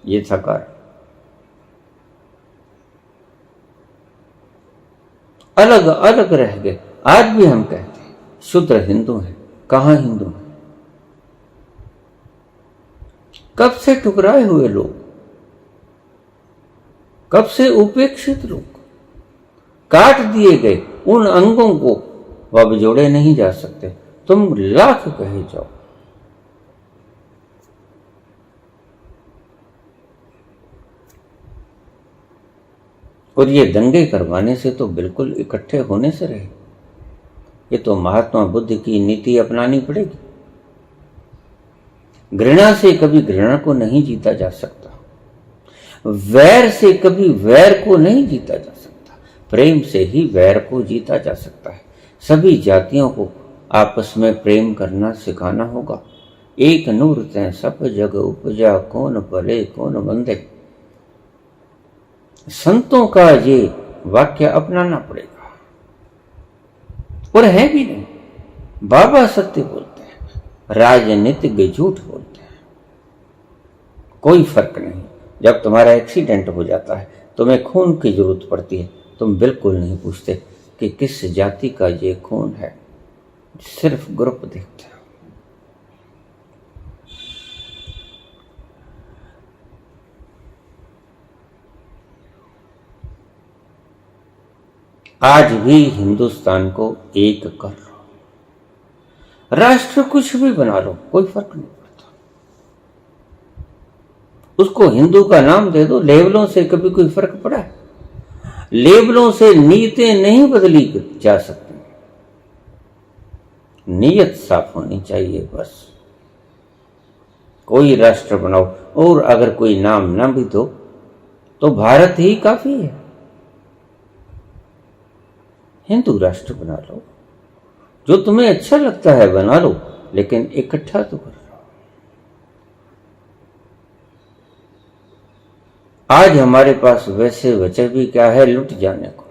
ये था कारण। अलग अलग रह गए। आज भी हम कहते हैं शूद्र हिंदू हैं। कहां हिंदू हैं? कब से ठुकराए हुए लोग, कब से उपेक्षित लोग, काट दिए गए उन अंगों को अब जोड़े नहीं जा सकते। तुम लाख कहे जाओ, और ये दंगे करवाने से तो बिल्कुल इकट्ठे होने से रहे। ये तो महात्मा बुद्ध की नीति अपनानी पड़ेगी। घृणा से कभी घृणा को नहीं जीता जा सकता, वैर से कभी वैर को नहीं जीता जा सकता, प्रेम से ही वैर को जीता जा सकता है। सभी जातियों को आपस में प्रेम करना सिखाना होगा। एक नूर तैं सब जग उपजा, कौन भले कौन बंदे। संतों का ये वाक्य अपनाना पड़ेगा, और है भी नहीं। बाबा सत्य बोलते हैं, राजनीतिक झूठ बोलते हैं। कोई फर्क नहीं। जब तुम्हारा एक्सीडेंट हो जाता है, तुम्हें खून की जरूरत पड़ती है, तुम बिल्कुल नहीं पूछते कि किस जाति का ये खून है, सिर्फ ग्रुप देखते हो। आज भी हिंदुस्तान को एक कर लो, राष्ट्र कुछ भी बना लो, कोई फर्क नहीं पड़ता। उसको हिंदू का नाम दे दो। लेबलों से कभी कोई फर्क पड़ा है? लेबलों से नीयतें नहीं बदली जा सकती। नीयत साफ होनी चाहिए बस। कोई राष्ट्र बनाओ, और अगर कोई नाम ना भी दो तो भारत ही काफी है। हिंदू राष्ट्र बना लो, जो तुम्हें अच्छा लगता है बना लो, लेकिन इकट्ठा तो कर लो। आज हमारे पास वैसे बचे भी क्या है लुट जाने को।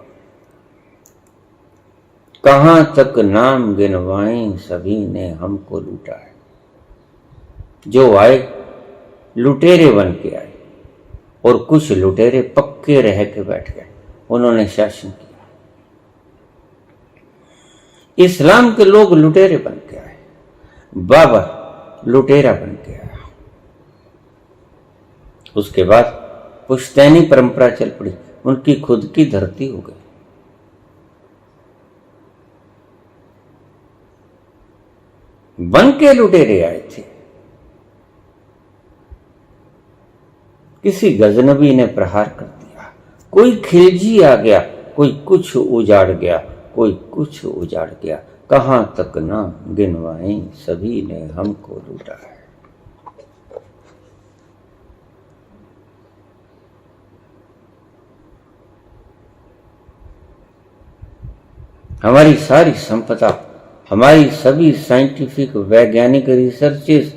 कहां तक नाम गिनवाएं, सभी ने हमको लूटा है। जो आए लुटेरे बन के आए, और कुछ लुटेरे पक्के रह के बैठ गए। उन्होंने शासन किया। इस्लाम के लोग लुटेरे बन के आए, बाबर लुटेरा बन के आया। उसके बाद पुश्तैनी परंपरा चल पड़ी, उनकी खुद की धरती हो गई। बन के लुटेरे आए थे। किसी गजनबी ने प्रहार कर दिया, कोई खिलजी आ गया, कोई कुछ उजाड़ गया, कोई कुछ उजाड़ गया। कहां तक ना गिनवाएं, सभी ने हमको लूटा है। हमारी सारी संपदा, हमारी सभी साइंटिफिक वैज्ञानिक रिसर्चेस,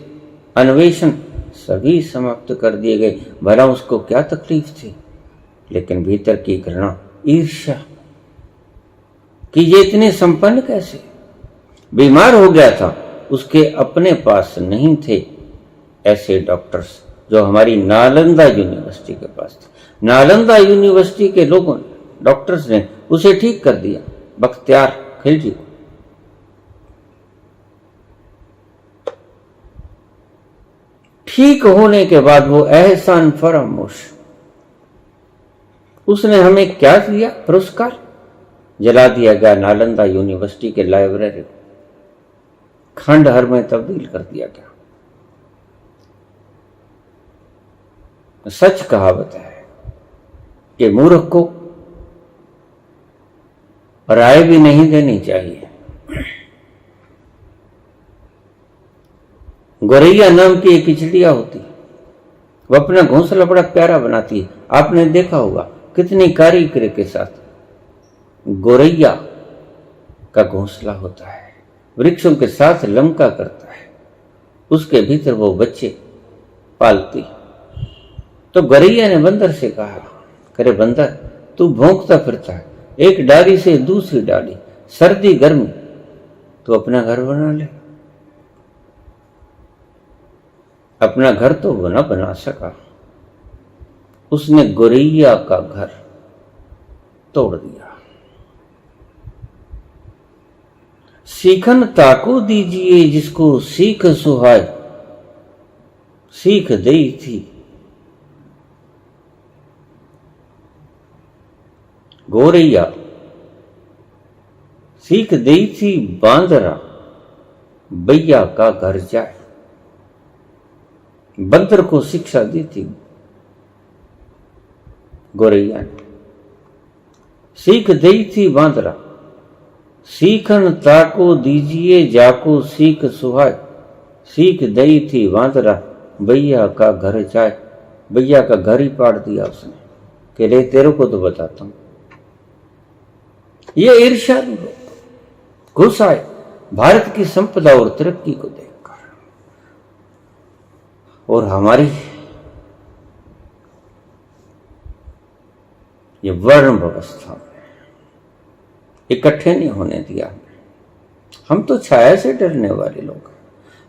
अन्वेषण सभी समाप्त कर दिए गए। भला उसको क्या तकलीफ थी? लेकिन भीतर की घृणा, ईर्ष्या कि ये इतने संपन्न कैसे। बीमार हो गया था, उसके अपने पास नहीं थे ऐसे डॉक्टर्स जो हमारी नालंदा यूनिवर्सिटी के पास थे। नालंदा यूनिवर्सिटी के लोगों ने, डॉक्टर्स ने उसे ठीक कर दिया, बख्तियार खिलजी को। ठीक होने के बाद वो एहसान फरामोश, उसने हमें क्या दिया? पुरस्कार। जला दिया गया नालंदा यूनिवर्सिटी के लाइब्रेरी को, खंडहर में तब्दील कर दिया गया। सच कहावत है कि मूर्ख को राय भी नहीं देनी चाहिए। गोरैया नाम की एक चिड़िया होती, वो अपना घोंसला बड़ा प्यारा बनाती है। आपने देखा होगा कितनी कारीगरी के साथ गोरैया का घोंसला होता है, वृक्षों के साथ लंका करता है, उसके भीतर वो बच्चे पालती। तो गोरैया ने बंदर से कहा, करे बंदर, तू भौंकता फिरता है एक डाली से दूसरी डाली, सर्दी गर्मी, तो अपना घर बना ले। अपना घर तो वो न बना सका, उसने गोरैया का घर तोड़ दिया। सीखन ताको दीजिए जिसको सीख सुहाए, सीख दी थी गोरैया, सीख दी थी बांदरा, भैया का घर जाए। बंदर को शिक्षा दी थी गोरैया ने, सीख दी थी बांदरा, सीखन ताको दीजिए जाको सीख सुहाय। सीख दी थी बांदरा, भैया का घर जाए। भैया का घर ही पाड़ दिया उसने कि ले तेरे को तो बताता हूं। ये इरशाद लोग घुस आए भारत की संपदा और तरक्की को देखकर, और हमारी ये वर्ण व्यवस्था में इकट्ठे नहीं होने दिया। हम तो छाया से डरने वाले लोग हैं,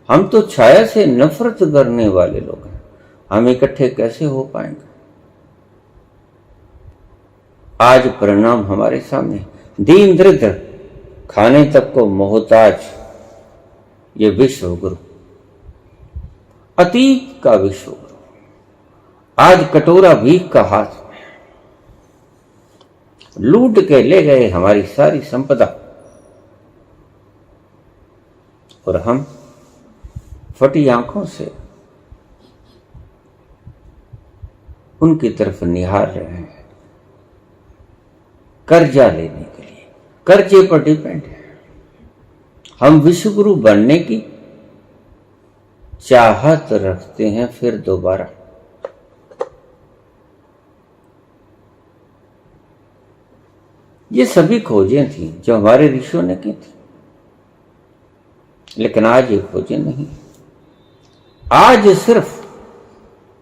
हम तो छाया से नफरत करने वाले लोग हैं, हम इकट्ठे कैसे हो पाएंगे? आज परिणाम हमारे सामने, दीन दरिद्र, खाने तक को मोहताज, ये विश्व गुरु, अतीत का विश्व गुरु, आज कटोरा भीख का हाथ में, लूट के ले गए हमारी सारी संपदा, और हम फटी आंखों से उनकी तरफ निहार रहे हैं। कर्जा लेने के लिए, कर्जे पर डिपेंड है। हम विश्वगुरु बनने की चाहत रखते हैं, फिर दोबारा ये सभी खोजें थी जो हमारे ऋषियों ने की थी, लेकिन आज ये खोजें नहीं। आज सिर्फ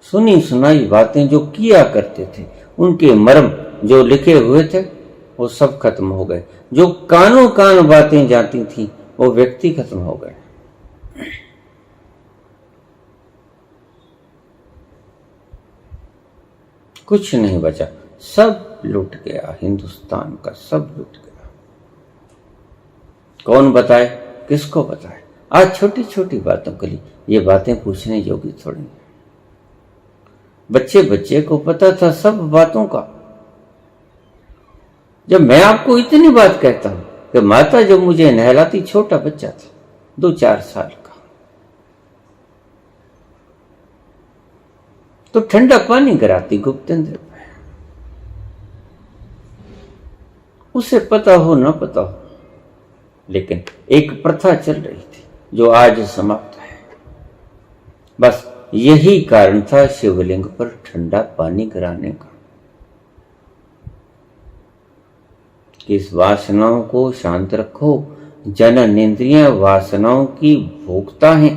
सुनी सुनाई बातें जो किया करते थे, उनके मर्म जो लिखे हुए थे वो सब खत्म हो गए। जो कानों कान बातें जाती थी वो व्यक्ति खत्म हो गए। कुछ नहीं बचा, सब लूट गया, हिंदुस्तान का सब लूट गया। कौन बताए, किसको बताए? आज छोटी छोटी बातों के लिए ये बातें पूछने योग्य थोड़ी। बच्चे बच्चे को पता था सब बातों का। जब मैं आपको इतनी बात कहता हूं कि माता जब मुझे नहलाती, छोटा बच्चा था 2-4 साल का, तो ठंडा पानी कराती गुप्तेंद्र पे। उसे पता हो ना पता हो, लेकिन एक प्रथा चल रही थी जो आज समाप्त है। बस यही कारण था शिवलिंग पर ठंडा पानी कराने का, कि इस वासनाओं को शांत रखो। जनन इंद्रियां वासनाओं की भोक्ता हैं,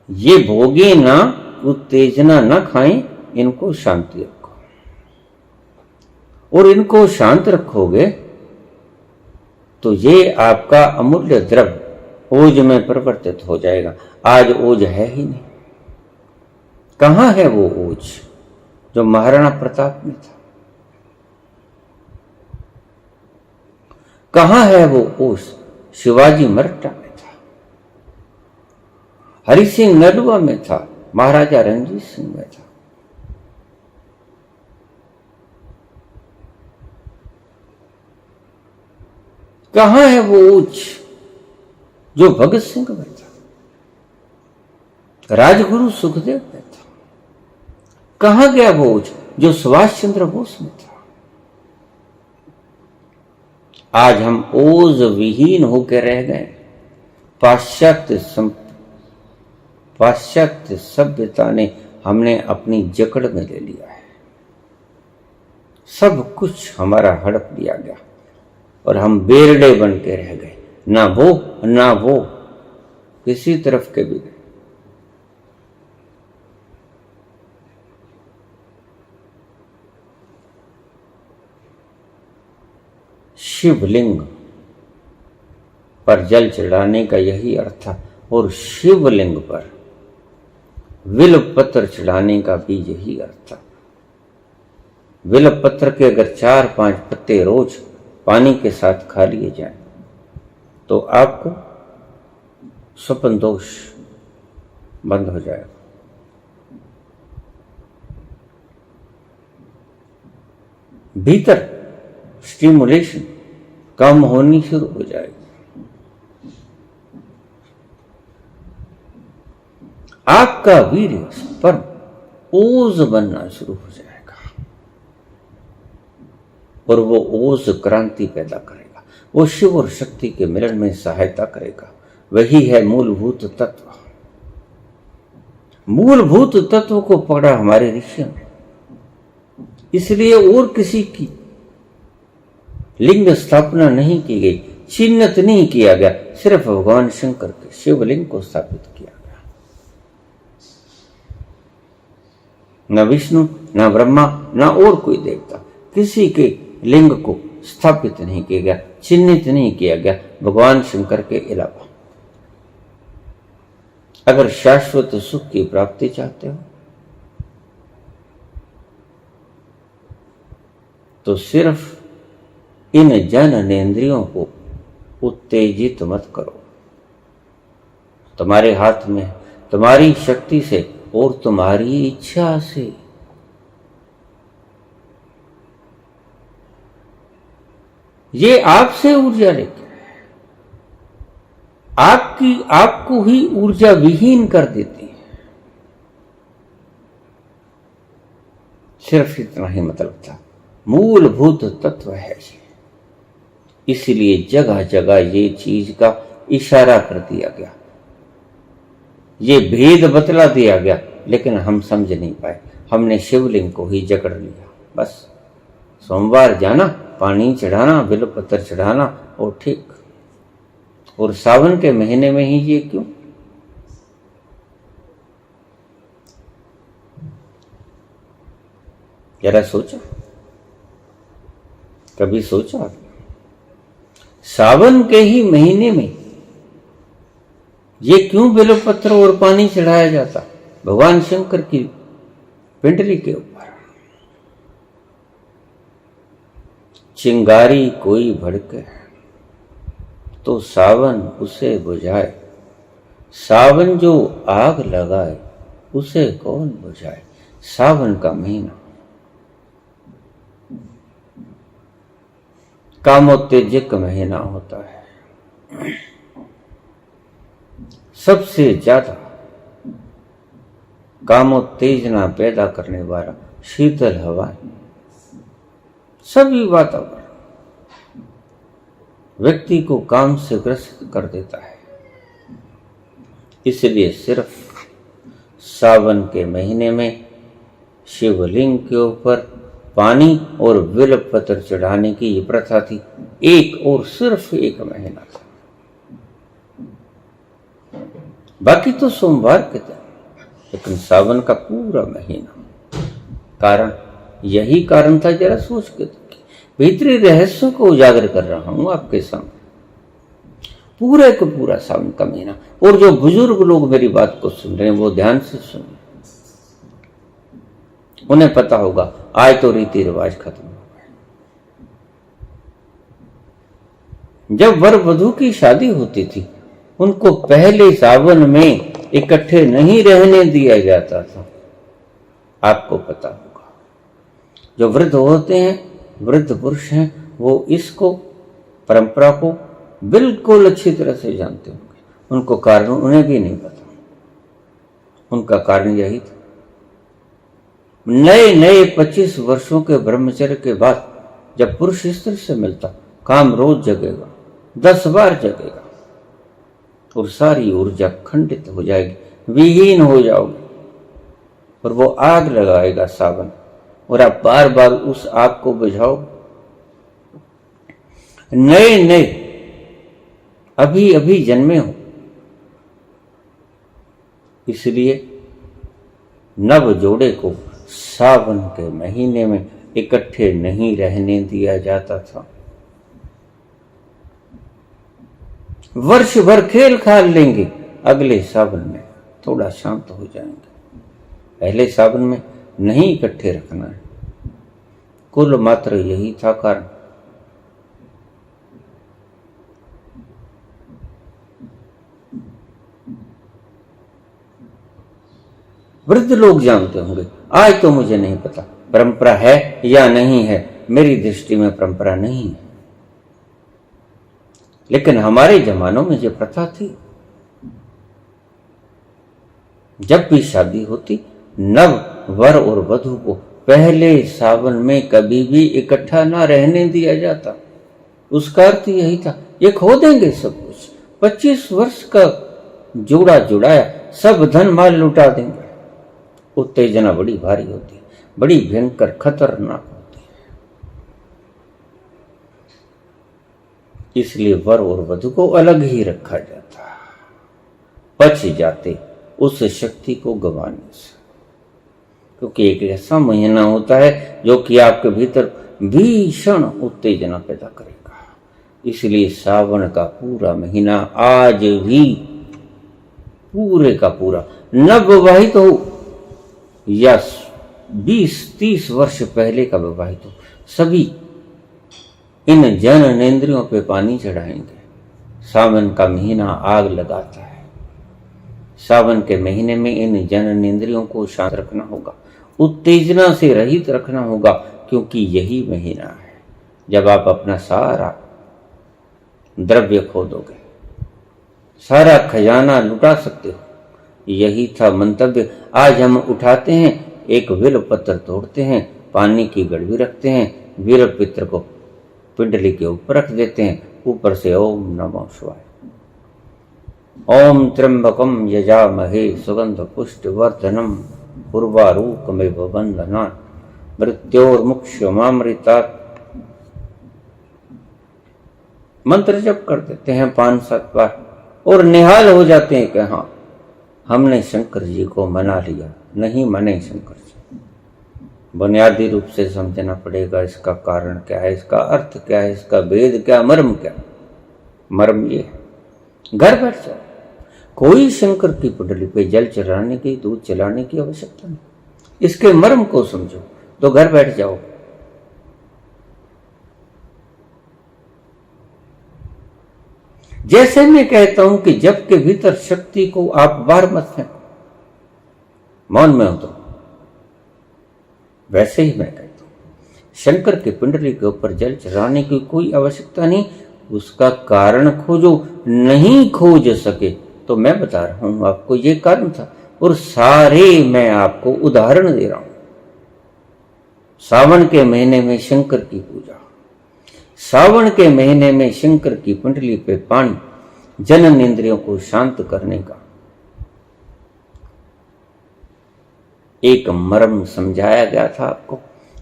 ये भोगे ना, उत्तेजना ना खाएं, इनको शांति रखो। और इनको शांत रखोगे तो ये आपका अमूल्य द्रव्य ओज में परिवर्तित हो जाएगा। आज ओज है ही नहीं। कहां है वो ओज जो महाराणा प्रताप में था? कहां है वो ओज शिवाजी मराठा में था, हरि सिंह नलवा में था, महाराजा रणजीत सिंह में था? कहां है वो ओज जो भगत सिंह में था, राजगुरु सुखदेव में था? कहां गया वो ओज जो सुभाष चंद्र बोस में था? आज हम ओज विहीन होकर रह गए। पाश्चात्य सभ्यता ने हमने अपनी जकड़ में ले लिया है। सब कुछ हमारा हड़प लिया गया और हम बेरड़े बन के रह गए, ना वो किसी तरफ के भी गए। शिवलिंग पर जल चढ़ाने का यही अर्थ था, और शिवलिंग पर विल्व पत्र चढ़ाने का भी यही अर्थ था। विल्व पत्र के अगर 4-5 पत्ते रोज पानी के साथ खा लिए जाएं तो आपको स्वप्न दोष बंद हो जाएगा। भीतर स्टिमुलेशन कम होनी शुरू हो जाएगी। आपका वीर्य स्पर्म ओज बनना शुरू हो जाएगा और वो ओज क्रांति पैदा करेगा। वो शिव और शक्ति के मिलन में सहायता करेगा। वही है मूलभूत तत्व। मूलभूत तत्व को पकड़ा हमारे ऋषियों ने, इसलिए और किसी की लिंग स्थापना नहीं की गई, चिन्हित नहीं किया गया, सिर्फ भगवान शंकर के शिवलिंग को स्थापित किया गया। न विष्णु, न ब्रह्मा, न और कोई देवता, किसी के लिंग को स्थापित नहीं किया गया, चिन्हित नहीं किया गया भगवान शंकर के अलावा। अगर शाश्वत सुख की प्राप्ति चाहते हो तो सिर्फ इन जननेंद्रियों को उत्तेजित मत करो। तुम्हारे हाथ में तुम्हारी शक्ति से और तुम्हारी इच्छा से ये आपसे ऊर्जा लेके आपको ही ऊर्जा विहीन कर देती है। सिर्फ इतना ही मतलब था। मूलभूत तत्व है ये, इसलिए जगह जगह ये चीज का इशारा कर दिया गया, ये भेद बतला दिया गया, लेकिन हम समझ नहीं पाए। हमने शिवलिंग को ही जकड़ लिया। बस सोमवार जाना, पानी चढ़ाना, बिलपत्र चढ़ाना और ठीक। और सावन के महीने में ही ये क्यों? जरा सोचा, कभी सोचा सावन के ही महीने में ये क्यों बेलपत्र और पानी चढ़ाया जाता भगवान शंकर की पिंडली के ऊपर? चिंगारी कोई भड़के तो सावन उसे बुझाए, सावन जो आग लगाए उसे कौन बुझाए। सावन का महीना कामोत्तेजक महीना होता है। सबसे ज्यादा कामोत्तेजना पैदा करने वाला शीतल हवाएं, सभी वातावरण व्यक्ति को काम से ग्रसित कर देता है। इसलिए सिर्फ सावन के महीने में शिवलिंग के ऊपर पानी और बिलपत्र चढ़ाने की ये प्रथा थी। एक और सिर्फ एक महीना था, बाकी तो सोमवार के दिन, लेकिन सावन का पूरा महीना। कारण यही कारण था, जरा सोच के भीतरी रहस्यों को उजागर कर रहा हूं आपके सामने। पूरे का पूरा सावन का महीना। और जो बुजुर्ग लोग मेरी बात को सुन रहे हैं वो ध्यान से सुनिए, उन्हें पता होगा आज तो रीति रिवाज खत्म हो गए। जब वर वधू की शादी होती थी उनको पहले सावन में इकट्ठे नहीं रहने दिया जाता था। आपको पता होगा, जो वृद्ध होते हैं, वृद्ध पुरुष हैं, वो इसको परंपरा को बिल्कुल अच्छी तरह से जानते होंगे। उनको कारण उन्हें भी नहीं पता। उनका कारण यही था, नए नए 25 वर्षों के ब्रह्मचर्य के बाद जब पुरुष स्त्री से मिलता, काम रोज जगेगा, 10 बार जगेगा और सारी ऊर्जा खंडित हो जाएगी, विहीन हो जाओगे। और वो आग लगाएगा सावन, और आप बार बार उस आग को बुझाओ। नए नए अभी अभी जन्मे हो, इसलिए नव जोड़े को सावन के महीने में इकट्ठे नहीं रहने दिया जाता था। वर्ष भर खेल खाल लेंगे, अगले सावन में थोड़ा शांत हो जाएंगे। पहले सावन में नहीं इकट्ठे रखना है। कुल मात्र यही था कारण। वृद्ध लोग जानते होंगे, आज तो मुझे नहीं पता परंपरा है या नहीं है, मेरी दृष्टि में परंपरा नहीं है, लेकिन हमारे जमानों में यह प्रथा थी। जब भी शादी होती, नव वर और वधू को पहले सावन में कभी भी इकट्ठा ना रहने दिया जाता। उसका अर्थ यही था, ये खो देंगे सब कुछ। 25 वर्ष का जोड़ा जुड़ाया, सब धन माल लुटा देंगे। उत्तेजना बड़ी भारी होती है, बड़ी भयंकर खतरनाक होती है। इसलिए वर और वधू को अलग ही रखा जाता, बच जाते उस शक्ति को गंवाने से। क्योंकि एक ऐसा महीना होता है जो कि आपके भीतर भीषण उत्तेजना पैदा करेगा। इसलिए सावन का पूरा महीना आज भी पूरे का पूरा नवविवाहित हो या 20-30 वर्ष पहले का विवाहित हो, सभी इन जननेंद्रियों पे पानी चढ़ाएंगे। सावन का महीना आग लगाता है। सावन के महीने में इन जननेंद्रियों को शांत रखना होगा, उत्तेजना से रहित रखना होगा, क्योंकि यही महीना है जब आप अपना सारा द्रव्य खो दोगे, सारा खजाना लुटा सकते हो। यही था मंतव्य। आज हम उठाते हैं, एक विल पत्र तोड़ते हैं, पानी की गड़वी रखते हैं, वीर पित्र को पिंडली के ऊपर रख देते हैं, ऊपर से ओम नमः शिवाय, ओम त्र्यंबकम यजामहे सुगंध पुष्टिवर्धनम उर्वारुकमेव बंधनात् मृत्योर्मुक्षमामृतात् मंत्र जप कर देते हैं 5-7 बार और निहाल हो जाते हैं कि हाँ, हमने शंकर जी को मना लिया। नहीं मने शंकर जी, बुनियादी रूप से समझना पड़ेगा इसका कारण क्या है, इसका अर्थ क्या है, इसका भेद क्या, मर्म क्या। मर्म ये है, घर बैठ जाओ, कोई शंकर की पुंडली पे जल चढ़ाने की, दूध चलाने की आवश्यकता नहीं। इसके मर्म को समझो तो घर बैठ जाओ। जैसे मैं कहता हूं कि जब के भीतर शक्ति को आप बाहर मत फेंको, मौन में हो तो, वैसे ही मैं कहता हूं शंकर की पिंडली के ऊपर जल चढ़ाने की कोई आवश्यकता नहीं। उसका कारण खोजो, नहीं खोज सके तो मैं बता रहा हूं आपको ये कारण था, और सारे मैं आपको उदाहरण दे रहा हूं। सावन के महीने में शंकर की पूजा, सावन के महीने में शंकर की पिंडली पे पानी, जननेंद्रियों को शांत करने का एक मर्म समझाया गया था आपको।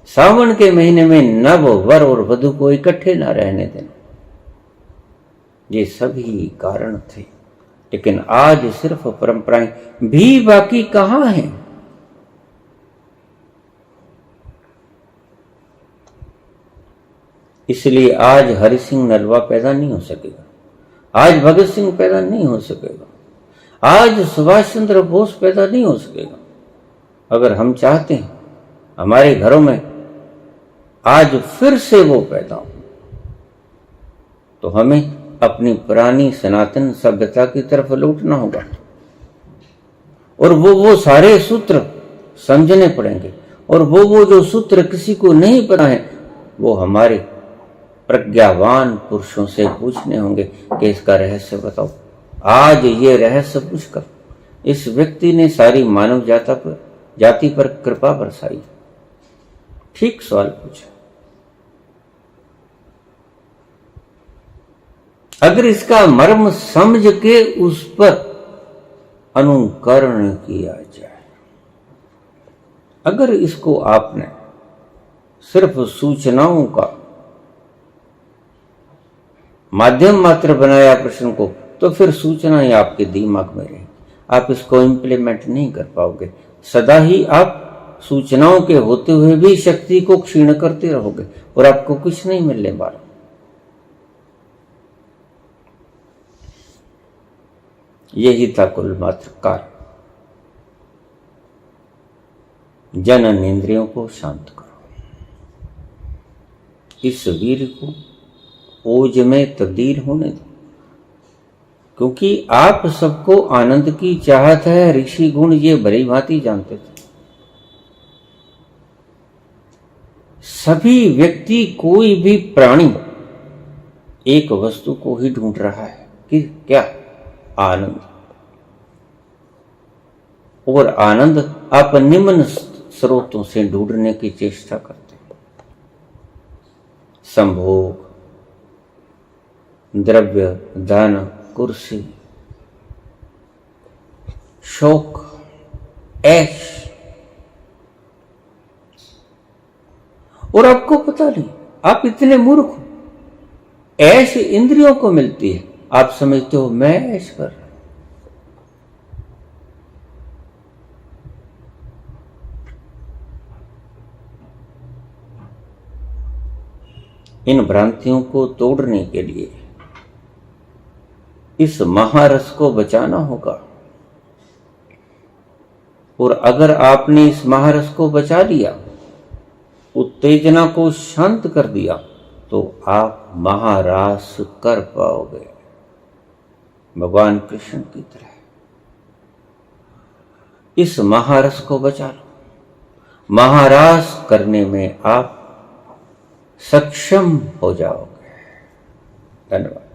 सावन के महीने में नव वर और वधू को इकट्ठे न रहने देना, ये सभी कारण थे। लेकिन आज सिर्फ परंपराएं भी बाकी कहां हैं। इसलिए आज हरि सिंह नलवा पैदा नहीं हो सकेगा, आज भगत सिंह पैदा नहीं हो सकेगा, आज सुभाष चंद्र बोस पैदा नहीं हो सकेगा। अगर हम चाहते हैं हमारे घरों में आज फिर से वो पैदा हो, तो हमें अपनी पुरानी सनातन सभ्यता की तरफ लौटना होगा और वो सारे सूत्र समझने पड़ेंगे। और वो जो सूत्र किसी को नहीं पता है, वो हमारे प्रज्ञावान पुरुषों से पूछने होंगे कि इसका रहस्य बताओ। आज ये रहस्य पूछकर इस व्यक्ति ने सारी मानव जाति पर कृपा बरसाई। ठीक सवाल पूछा। अगर इसका मर्म समझ के उस पर अनुकरण किया जाए, अगर इसको आपने सिर्फ सूचनाओं का माध्यम मात्र बनाया प्रश्न को, तो फिर सूचना ही आपके दिमाग में रहेगी, आप इसको इंप्लीमेंट नहीं कर पाओगे। सदा ही आप सूचनाओं के होते हुए भी शक्ति को क्षीण करते रहोगे और आपको कुछ नहीं मिलने वाला। यही था कुल मात्र कार्य। जननेंद्रियों को शांत करो, इस वीर को ओज में तब्दील होने दो, क्योंकि आप सबको आनंद की चाहत है, ऋषि गुण ये भली भांति जानते थे। सभी व्यक्ति, कोई भी प्राणी एक वस्तु को ही ढूंढ रहा है कि क्या? आनंद। और आनंद आप निम्न स्रोतों से ढूंढने की चेष्टा करते हैं। संभोग, द्रव्य, धन, कुर्सी, शौक, ऐश, और आपको पता नहीं, आप इतने मूर्ख हो। ऐश इंद्रियों को मिलती है, आप समझते हो मैं ऐश कर रहा हूं। इन भ्रांतियों को तोड़ने के लिए इस महारस को बचाना होगा। और अगर आपने इस महारस को बचा लिया, उत्तेजना को शांत कर दिया, तो आप महारास कर पाओगे, भगवान कृष्ण की तरह। इस महारस को बचा लो, महारास करने में आप सक्षम हो जाओगे। धन्यवाद।